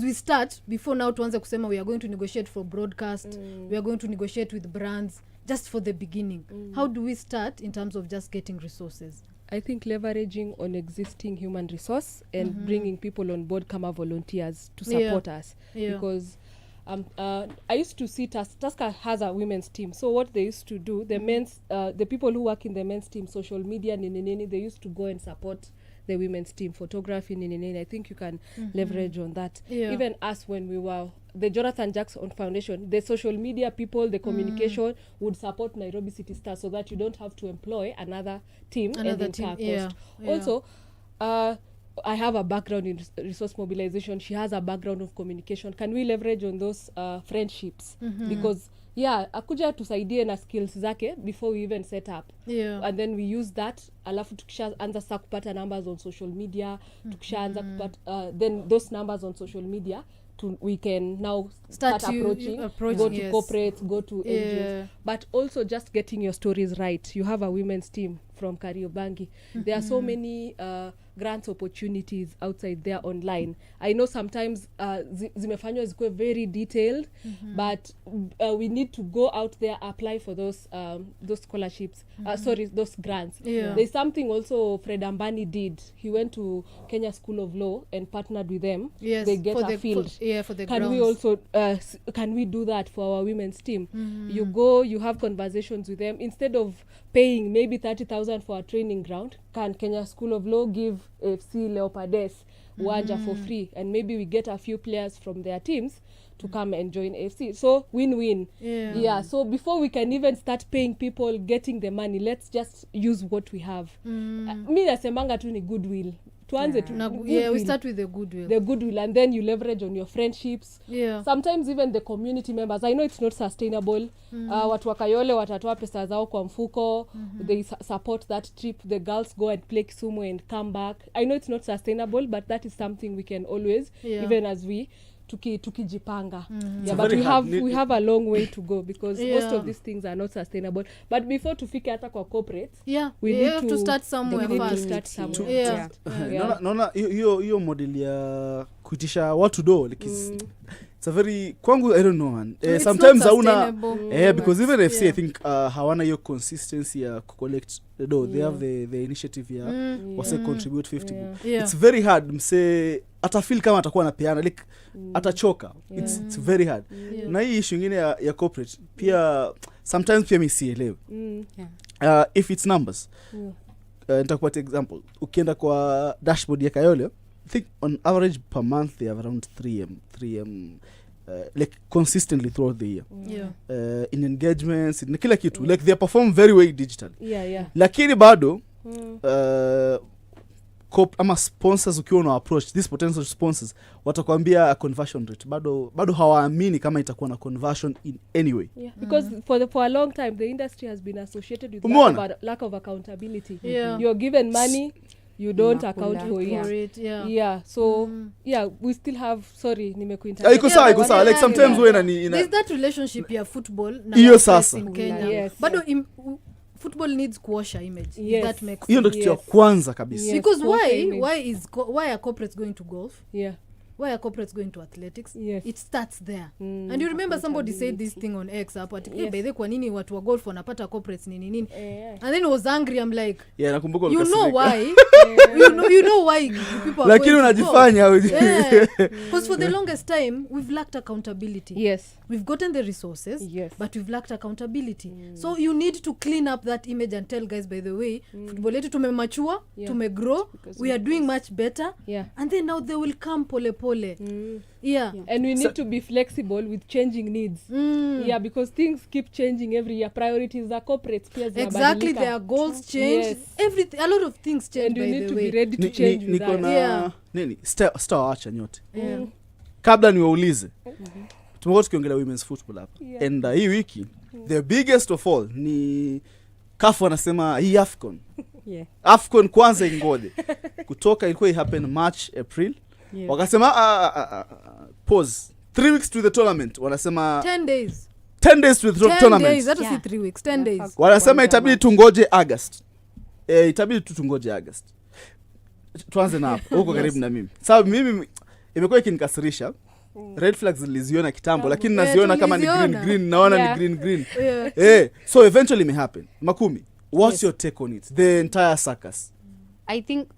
we start, before now tuanze kusema we are going to negotiate for broadcast, we are going to negotiate with brands, just for the beginning. How do we start in terms of just getting resources? I think leveraging on existing human resource and bringing people on board kama volunteers to support us. Because I used to see Tusker has a women's team. So what they used to do, the people who work in the men's team, social media, they used to go and support the women's team, photography, I think you can leverage on that. Even us, when we were the Jonathan Jackson Foundation, the social media people, the communication would support Nairobi City Stars so that you don't have to employ another team and incur cost. Also, I have a background in resource mobilization. She has a background of communication. Can we leverage on those friendships? Because akuja tusaidie na skills zake before we even set up. And then we use that. Alafu tukishaanza sasa kupata numbers on social media, tukishaanza kupata then those numbers on social media we can now start approaching, go to corporates, go to NGOs, but also just getting your stories right. You have a women's team from Kariobangi. There are so many grants opportunities outside there online. I know sometimes zimefanywa zikuwe very detailed, but we need to go out there, apply for those scholarships, those grants. There's something also Fred Ambani did. He went to Kenya School of Law and partnered with them. They get a field. For the can grounds. we also can we do that for our women's team? You go, you have conversations with them. Instead of paying maybe 30,000 for a training ground, can Kenya School of Law give FC Leopardes Wanja for free, and maybe we get a few players from their teams to come and join AFC. So win-win. So before we can even start paying people, getting the money, let's just use what we have. Mi nasemanga tu ni goodwill. We start with the goodwill, and then you leverage on your friendships. Sometimes even the community members. I know it's not sustainable. Watu wa Kayole watatoa pesa zao kwa mfuko. They support that trip. The girls go and play Kisumu and come back. I know it's not sustainable, but that is something we can always, even as we tukijipanga. But we have a long way to go, because most of these things are not sustainable. But before tufike hata kwa corporate, we need to start somewhere first. Naona hiyo model ya kuitisha watu do like it's a very kwangu, I don't know man. Sometimes hauna because even if I think hawana hiyo consistency ya collect the dough. They have the initiative ya wase contribute 50. It's very hard mse atafeel kama atakuwa anapeana like atachoka. It's very hard. Na hii issue nyingine ya corporate pia sometimes pia msielewe. If it's numbers. Nitakupa example. Ukienda kwa dashboard ya Kayole, I think on average per month they have around 3M like consistently throughout the year. In engagements, in kila kitu. Like they perform very well digitally. Lakini bado ama sponsors ukiwa na approach these potential sponsors watakwambia conversion rate bado hawaamini kama itakuwa na conversion in any way. Because for a long time the industry has been associated with lack of accountability. You're given money, you don't account for it. So we still have, sorry nimekuinterrupt. Iko sawa like sometimes when there's that relationship ya football na in Kenya. Bado football needs kuosha image. If that makes hiyo ndio kitu ya kwanza kabisa. Because why are corporates going to golf? Why are corporates going to athletics? It starts there. And you remember somebody said this thing on X hapo by the kwa nini watu wa golf wanapata corporates nini. And then he was angry. I'm like, nakumbuka you know why? you know why people are lakini unajifanya because for the longest time we've lacked accountability. We've gotten the resources, but we've lacked accountability. So you need to clean up that image and tell guys, by the way, football yetu tumemature, tumegrow, we are doing much better. And then now they will come pole. And we need to be flexible with changing needs. Because things keep changing every year. Priorities are corporate peers. Exactly, their goals change. Everything, a lot of things change. And you need to be ready to change with that. Nini star acha nyote. Kabla niwaulize. Tumekuwa tukiongelea women's football hapa. And hii wiki the biggest of all ni CAF wanasema hii AFCON. AFCON kwanza ingode. Kutoka ilikuwa happen March, April. Wakasema pause 3 weeks to the tournament. Wanasema 10 days to the tournament. That is 3 weeks, 10 days. Wanasema itabidi tungoje August. Itabidi tungoje August. Tuanze na hapo. Huko karibu na mimi. Sababu mimi imekuwa ikinikasirisha. Red flags niliziona kitambo lakini naziona kama ni green naona ni green. So eventually it may happen. Makumi, what's your take on it? The entire circus. I think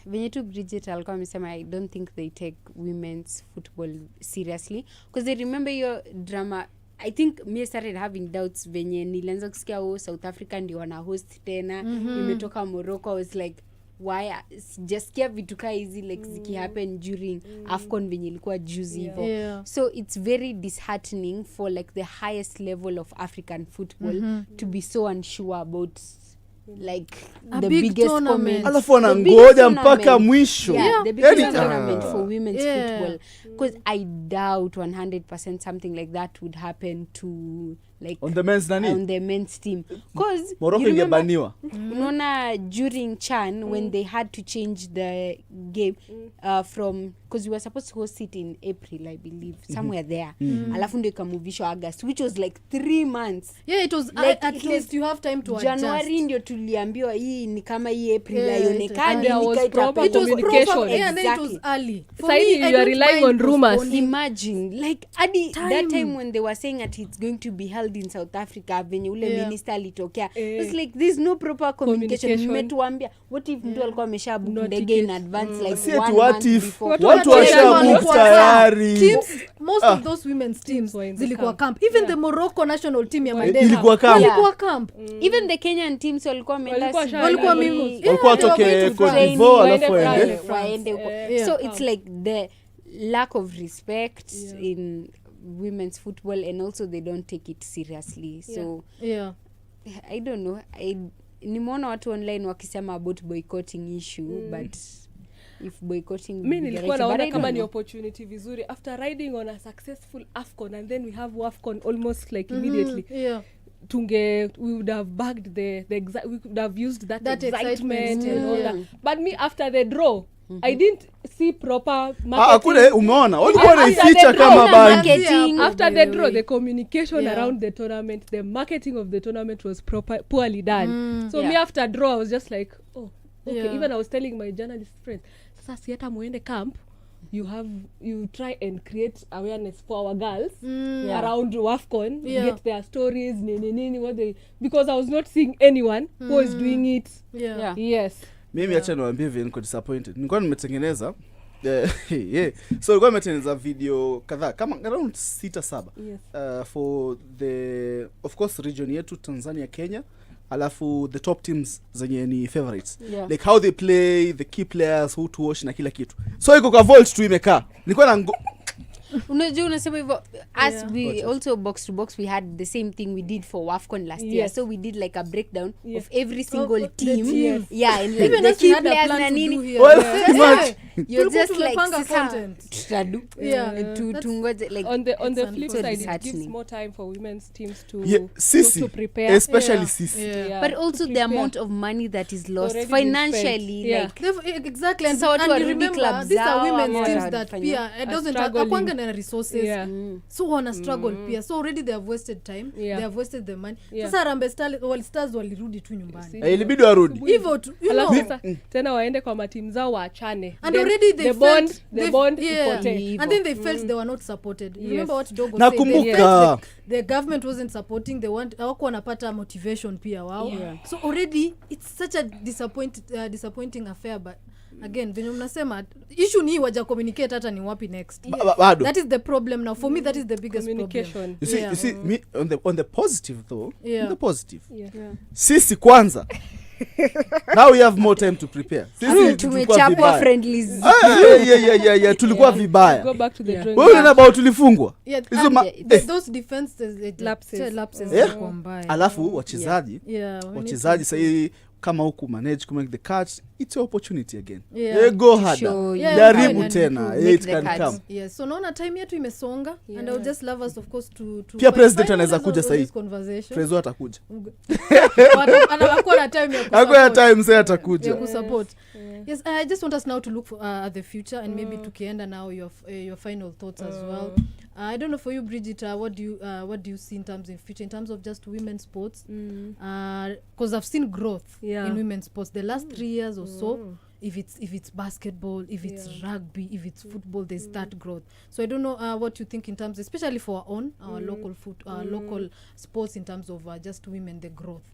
venye tu Bridget alikuwa amesema, I don't think they take women's football seriously, because they remember your drama. I think me started having doubts venye nilianza kusikia South Africa ndio wana host tena, imetoka Morocco. I was like, why sijasikia vitu kaa hizi like zikihappen during AFCON venye ilikuwa juzi hivyo. So it's very disheartening for like the highest level of African football to be so unsure about like A the big biggest tournament. comment. Alafu wanangoja mpaka mwisho. The biggest tournament for women's football, because I doubt 100% something like that would happen to like On the men's nani? on the men's team, because Morocco ingebaniwa. unaona during CHAN when they had to change the game from, because we were supposed to host it in April I believe, somewhere there, alafu ndio ikamuvishwa August, which was like 3 months. It was Like, at it least you have time to January adjust. ndio tuliambiwa hii ni kama hii April Yeah, haionekani, and there was proper It was communication. proper, and then it was Exactly. early. For Sasa me, hivi I you are don't relying mind on rumors. postponing. Imagine like adi that Time. time when they were saying that it's going to be held in South Africa venye ule minister alitokea, it's Eh. like there's no proper communication. Communication. Mmetuambia what if mtu alikuwa amesha book No ndege in ticket. advance like Si 1 ati month what if before. Watu watu washabook washabook tayari. Teams, most of those women's teams were in the zilikuwa camp. camp. Even the Morocco national team ya Were- Mandela Ilikuwa camp. walikuwa camp. Even the Kenyan teams walikuwa wameenda Walikuwa sijui- Walikuwa Yeah, mimi. Walikuwa they were toke going to Cote train. d'Ivoire Waende alafu waende. France. waende huko. Yeah. So it's like the lack of respect in women's football, and also they don't take it seriously. So Yeah. I don't know, nimeona watu online wakisema about boycotting issue, but if boycotting would mi be the nilikuwa right, but naona I kama don't ni know. opportunity vizuri after riding on a successful AFCON, and then we have AFCON almost like immediately. Yeah. We would have bagged we could have used that excitement and all that. But me after the draw, I didn't see proper marketing. Kule umeona walikuwa After wanaificha the kama draw, bangi. marketing. After By the the draw, way. the communication Yeah. around the tournament, the marketing of the tournament was poorly done. So Yeah. me after draw, I was just like, oh, okay. Yeah. Even I was telling my journalist friends, sasa si hata muende camp, you try and create awareness for our girls around WAFCON, get their stories, what they, because I was not seeing anyone who is doing it. Yeah. Yes. Mimi acha niwaambie vile niko disappointed. Nilikuwa nimetengeneza so nilikuwa nimetengeneza video kadhaa kama around 6-7 Yes. for the of course region yetu Tanzania, Kenya, alafu the top teams zenye ni favorites, like how they play, the key players, who to watch na kila kitu. So iko kwa vault tu imekaa. Nilikuwa na Unajua unasema hivyo, as Yeah. we also box to box we had the same thing we did for WAFCON last year. Yes. So we did like a breakdown Yes. of every single the team. team. Yeah, and like Even the as we key had a players plan na to do nini. here. Well, Yeah. too much. You're Tulikuwa just like tumepanga sasa content. tutadu. Yeah. Tungoje like On the It's flip so side, it disheartening. gives more time for women's teams to sisi to prepare. especially Yeah. sisi. Yeah. but also the prepare. amount of money that is lost Already been financially spent. Yeah. like Exactly, and, Sasa watu and warudi remember clubs these are zao, women's ama teams that wanafanya- pia it doesn't struggling. akwanga na resources. Yeah. So wana struggle pia, so already they have wasted time. Yeah. They have wasted the money. Yeah. Sasa Harambee Stars walirudi tu nyumbani Ilibidi warudi. hivyo tu, you Alafu know. sasa tena waende kwa matimu zao waachane. And Then already they the bond felt yeah. ipotee. And then they felt they were not supported. You Yes. remember what Dogo Nakumbuka. said? They felt the government wasn't supporting. They want hawako wanapata motivation pia wao. Yeah. So already it's such a disappointing affair, but again venye mnasema issue ni waja communicate hata ni wapi next. Bado. That is the problem now. For me that is the biggest problem. Communication. You see, Yeah. you see me on the positive though. Yeah. On the positive. Yeah. Sisi kwanza. Now we have more time to prepare. Sisi tulikuwa tumechapwa vibaya. friendlies. Yeah, tulikuwa vibaya. Go back to the drawing Wewe unaona bao tulifungwa. Yeah, Hizo and those defenses lapses Yeah. zilikuwa mbaya. Alafu wachezaji Yeah, sasa kama huku manage to make the cuts, it's your opportunity again. Yeah. Go harder. show, yeah, Jaribu yeah, tena. make It the can cuts. come. Yes, so naona time yetu imesonga and I would just love us of course to Pia president finalize anaweza on kuja this sahi. conversation. Prezo atakuja. Anakuwa na time ya Hakuna kusupport. time sasa Ya atakuja. kusupport. Yes, I just want us now to look for at the future and maybe tukienda now your final thoughts as well. I don't know for you, Bridget, what do you see in terms of future, in terms of just women's sports? Because I've seen growth in women's sports the last 3 years or so. If it's basketball, if it's rugby, if it's football, there's that growth. So I don't know what you think in terms, especially for our local sports, in terms of just women, the growth.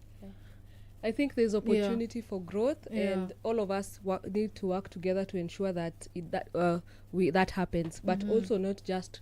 I think there's opportunity for growth, and all of us need to work together to ensure that that happens. But also not just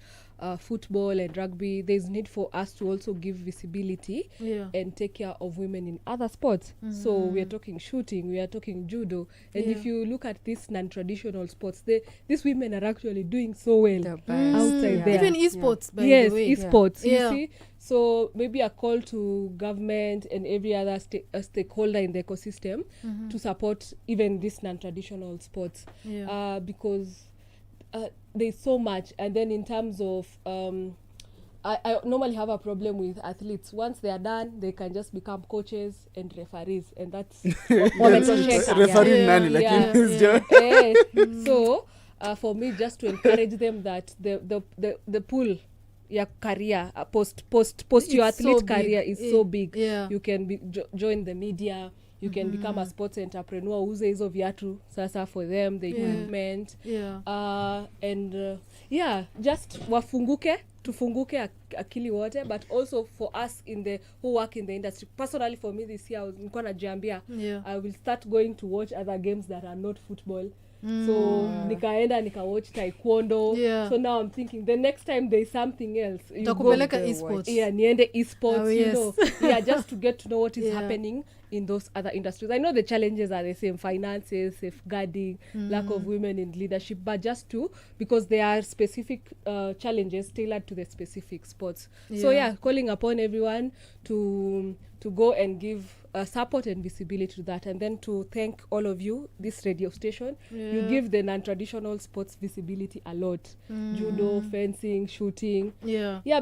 football and rugby. There's need for us to also give visibility and take care of women in other sports. So we are talking shooting, we are talking judo, and if you look at these non-traditional sports, these women are actually doing so well outside there. Even esports, by the way. Esports, you see. So maybe a call to government and every other stakeholder in the ecosystem to support even these non-traditional sports, because there's so much. And then in terms of I normally have a problem with athletes. Once they are done, they can just become coaches and referees, and that's referee nani lakini so for me, just to encourage them that the pool career post your athlete so career is so big. Yeah. You can join the media, you can become a sports entrepreneur, uze hizo viatu sasa for them, the equipment, and just tufunguke akili wote, but also for us who work in the industry. Personally, for me this year nilikuwa najiambia I will start going to watch other games that are not football. So nikaenda nikawatch taekwondo. So now I'm thinking the next time there's something else, utakupeleka esports. Niende esports, you know. Just to get to know what is happening in those other industries. I know the challenges are the same: finances, safeguarding, lack of women in leadership, but just because there are specific challenges tailored to the specific sports. So calling upon everyone to go and give support and visibility to that, and then to thank all of you, this radio station. You give the non-traditional sports visibility a lot. Judo, fencing, shooting.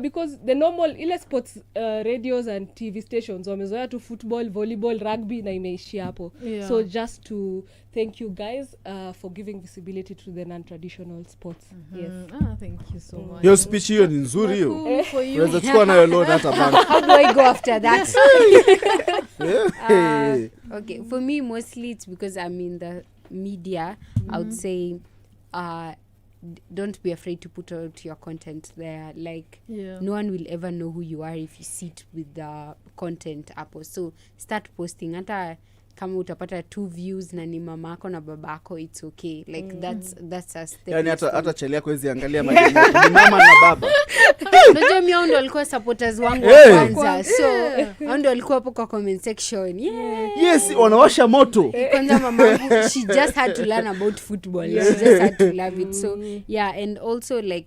Because the normal sports radios and TV stations wamezoea to football, volleyball, rugby na imeishi hapo. So just to thank you guys for giving visibility to the non-traditional sports. Thank you so much. Your speech hiyo ni nzuri hiyo. Unaweza chukua nayo load hata bana. How do I go after that? Okay, for me mostly it's because I'm in the media. I would say don't be afraid to put out your content there. Like no one will ever know who you are if you sit with the content up. So start posting. Hata kama utapata 2 views na ni mama yako na baba yako, it's okay. Like that's a step. Yani hata cheli yako hizi angalia majina ni mama na baba. Unajua mimi ndo walikuwa supporters wangu wa kwanza. So ndo walikuwa hapo kwa comment section. Yes, wanawasha moto. Kwanza mama she just had to learn about football. She just had to love it. So and also like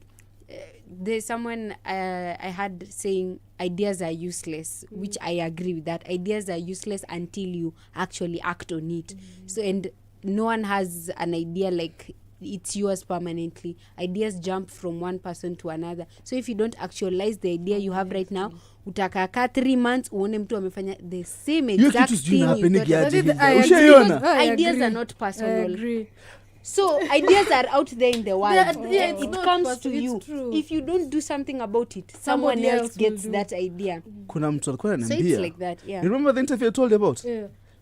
there's someone I had saying ideas are useless, which I agree with that. Ideas are useless until you actually act on it. So, and no one has an idea like it's yours permanently. Ideas jump from one person to another. So if you don't actualize the idea you have right now, utakaka 3 months uone mtu amefanya the same exact thing. Ideas are not personal. I agree. So ideas are out there in the world. It comes to you. True. If you don't do something about it, someone else gets that idea. Kuna mtu alikuwa ananiambia. So it's like that, You remember the interview I told you about?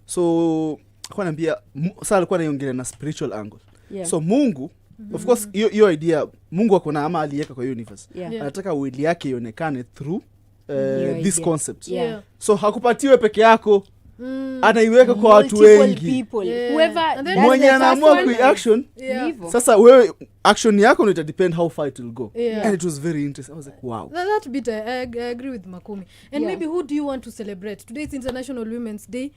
So alikuwa ananiambia sasa alikuwa anaongelea na spiritual angle. So Mungu, of course hiyo idea Mungu akona ama aliweka kwa universe. Anataka will yake ionekane through this concept. So hakupatiwe peke yako. Anaiweka kwa watu wengi. Whoever mwenye anaamua ku-action. Sasa wewe action yako ndio depend how far it will go. And it was very interesting. I was like, wow. That bit I agree with Makumi. And maybe who do you want to celebrate? Today is International Women's Day.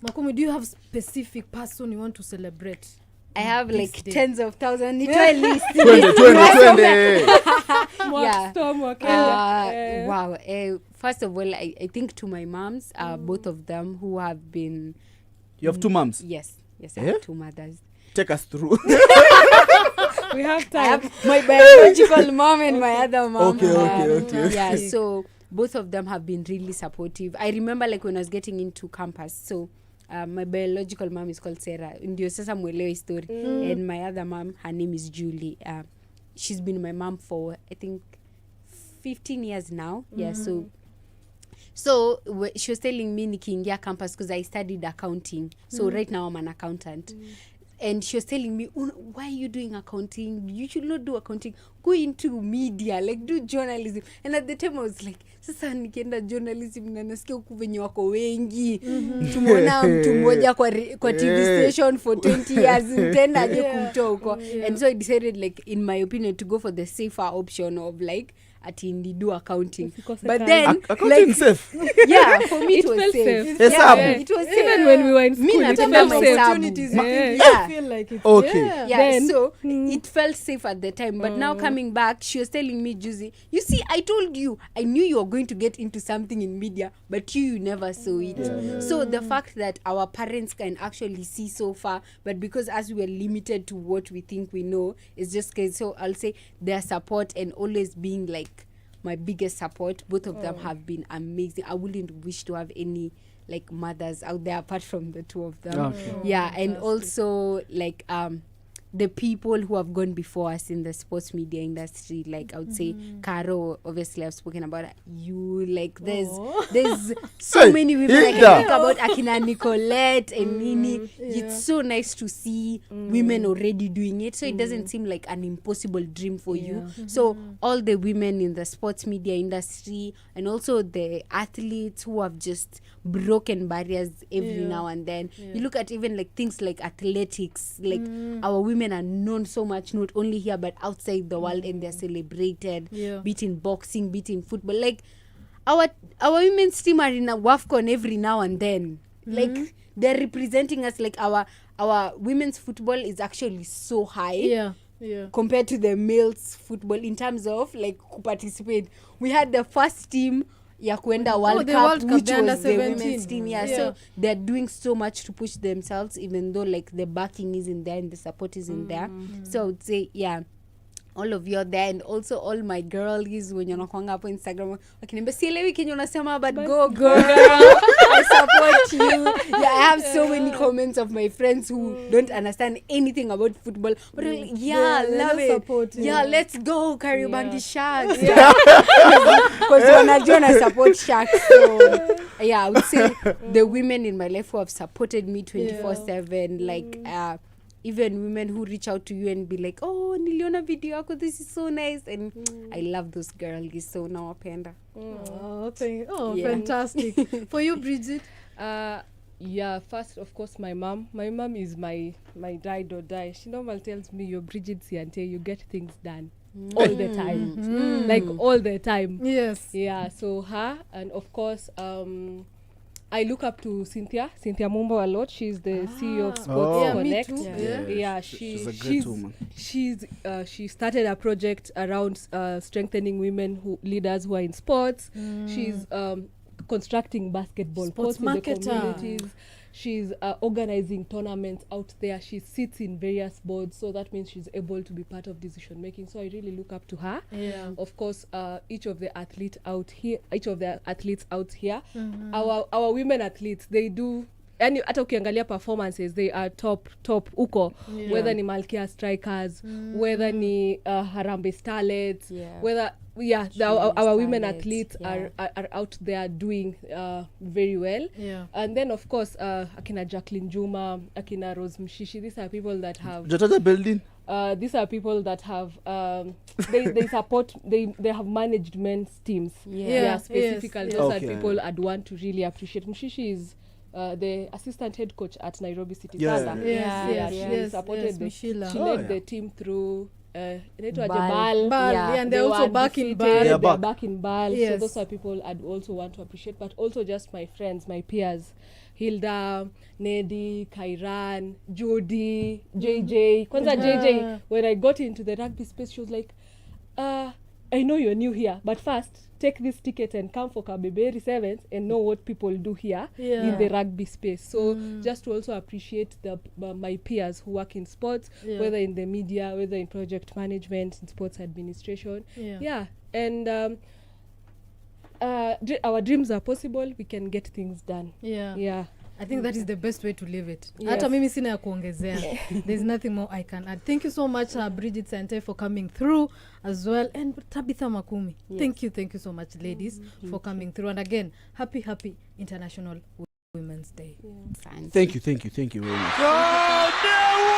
Makumi, do you have specific person you want to celebrate? I have like tens of thousands. At least. 20. Wow. First of all, I think to my moms, both of them who have been... You have 2 moms? Yes, I have 2 mothers. Take us through. We have time. I have my biological mom and my other mom. Okay. Yeah, so both of them have been really supportive. I remember like when I was getting into campus, so my biological mom is called Sarah. Ndio sasa mwelewe story. And my other mom, her name is Julie. She's been my mom for I think 15 years now. So she was telling me nikiingia campus because I studied accounting. So right now I'm an accountant. and she was telling me, why are you doing accounting? You should not do accounting. Go into media, like do journalism. And at the time I was like, sasa nikienda journalism na nasikia huku venye wako wengi. Tumeona mtu mmoja kwa TV station for 20 years nitenda aje kumtoa huko. And so I decided, like, in my opinion, to go for the safer option of like ati do accounting. But then accounting like, safe. Yeah, for me it was safe. Yeah, it was even when we were in school, it felt opportunities. Yeah. Feel like it. Okay. Yeah, Then, so it felt safe at the time. But now coming back, she was telling me, Juicy, you see, I told you, I knew you were going to get into something in media, but you never saw it. So the fact that our parents can actually see so far, but because as we are limited to what we think we know, it's just crazy. So I'll say their support and always being like my biggest support. Both of them have been amazing. I wouldn't wish to have any like mothers out there apart from the two of them. Yeah, and also like the people who have gone before us in the sports media industry, like I would say Caro, obviously I've spoken about you, like there's so many women I can think about, Akina Nicolette and Nini. It's so nice to see women already doing it, so it doesn't seem like an impossible dream for you. So all the women in the sports media industry and also the athletes who have just broken barriers every now and then. You look at even like things like athletics, like our women are known so much, not only here but outside the world, and they're celebrated, be it in boxing, be it in football. Like our women's team are in a WAFCON every now and then. Like they're representing us. Like our women's football is actually so high compared to the males football in terms of like who participate. We had the first team ya kuenda World Cup, which was the women's team. So they're doing so much to push themselves, even though like the backing isn't there and the support isn't there. So I would say all of you are there, and also all my girlies when you're nakwanga hapo Instagram wakiniambia sielewi kenye unasema, but go girl. I support you. I have so many comments of my friends who don't understand anything about football, but they're like, love it. Support, let's go Kariobangi Sharks. Because wanajua na support Sharks. So I would say the women in my life who have supported me 24/7, like even women who reach out to you and be like, oh, niliona video yako, this is so nice, and I love those girls, so nawapenda. Fantastic. For you, Bridget? First of course my mom is my ride or die. She normally tells me, you're Bridget until you get things done all the time. Like all the time. So her, and of course I look up to Cynthia Mumbo a lot. She's the CEO of Sports Connect. Me too. She's a great woman. She started a project around strengthening women leaders who are in sports. She's constructing basketball courts in the communities. She's organizing tournaments out there. She sits in various boards, so that means she's able to be part of decision making. So I really look up to her. Of course, each of the athletes out here, our women athletes, they do, yani hata ukiangalia performances, they are top uko, whether ni Malkia Strikers, whether ni Harambee Starlets, whether our women athletes are out there doing very well. And then of course akina Jacqueline Juma, akina Rose Mshishi, these are people that have these are people that have they support, they have managed men's teams. Specifically those are people I'd want to really appreciate. Mshishi is the assistant head coach at Nairobi City Thunder. She supported she led the team through Bal, and they're also back in Bal. They're back in Bal. So those are people I'd also want to appreciate, but also just my friends, my peers, Hilda, Nedi, Kairan, Jody, JJ. Kwanza JJ, when I got into the rugby space, she was like, I know you're new here, but first take this ticket and come for Kabeberi 7th and know what people do here in the rugby space. So just to also appreciate my peers who work in sports, whether in the media, whether in project management, in sports administration. And our dreams are possible. We can get things done. I think that is the best way to live it. Hata mimi sina ya kuongezea. There's nothing more I can add. Thank you so much, Bridget Sante, for coming through as well, and Tabitha Makumi. Thank you so much, ladies, for coming through. And again, happy International Women's Day. Thank you very much.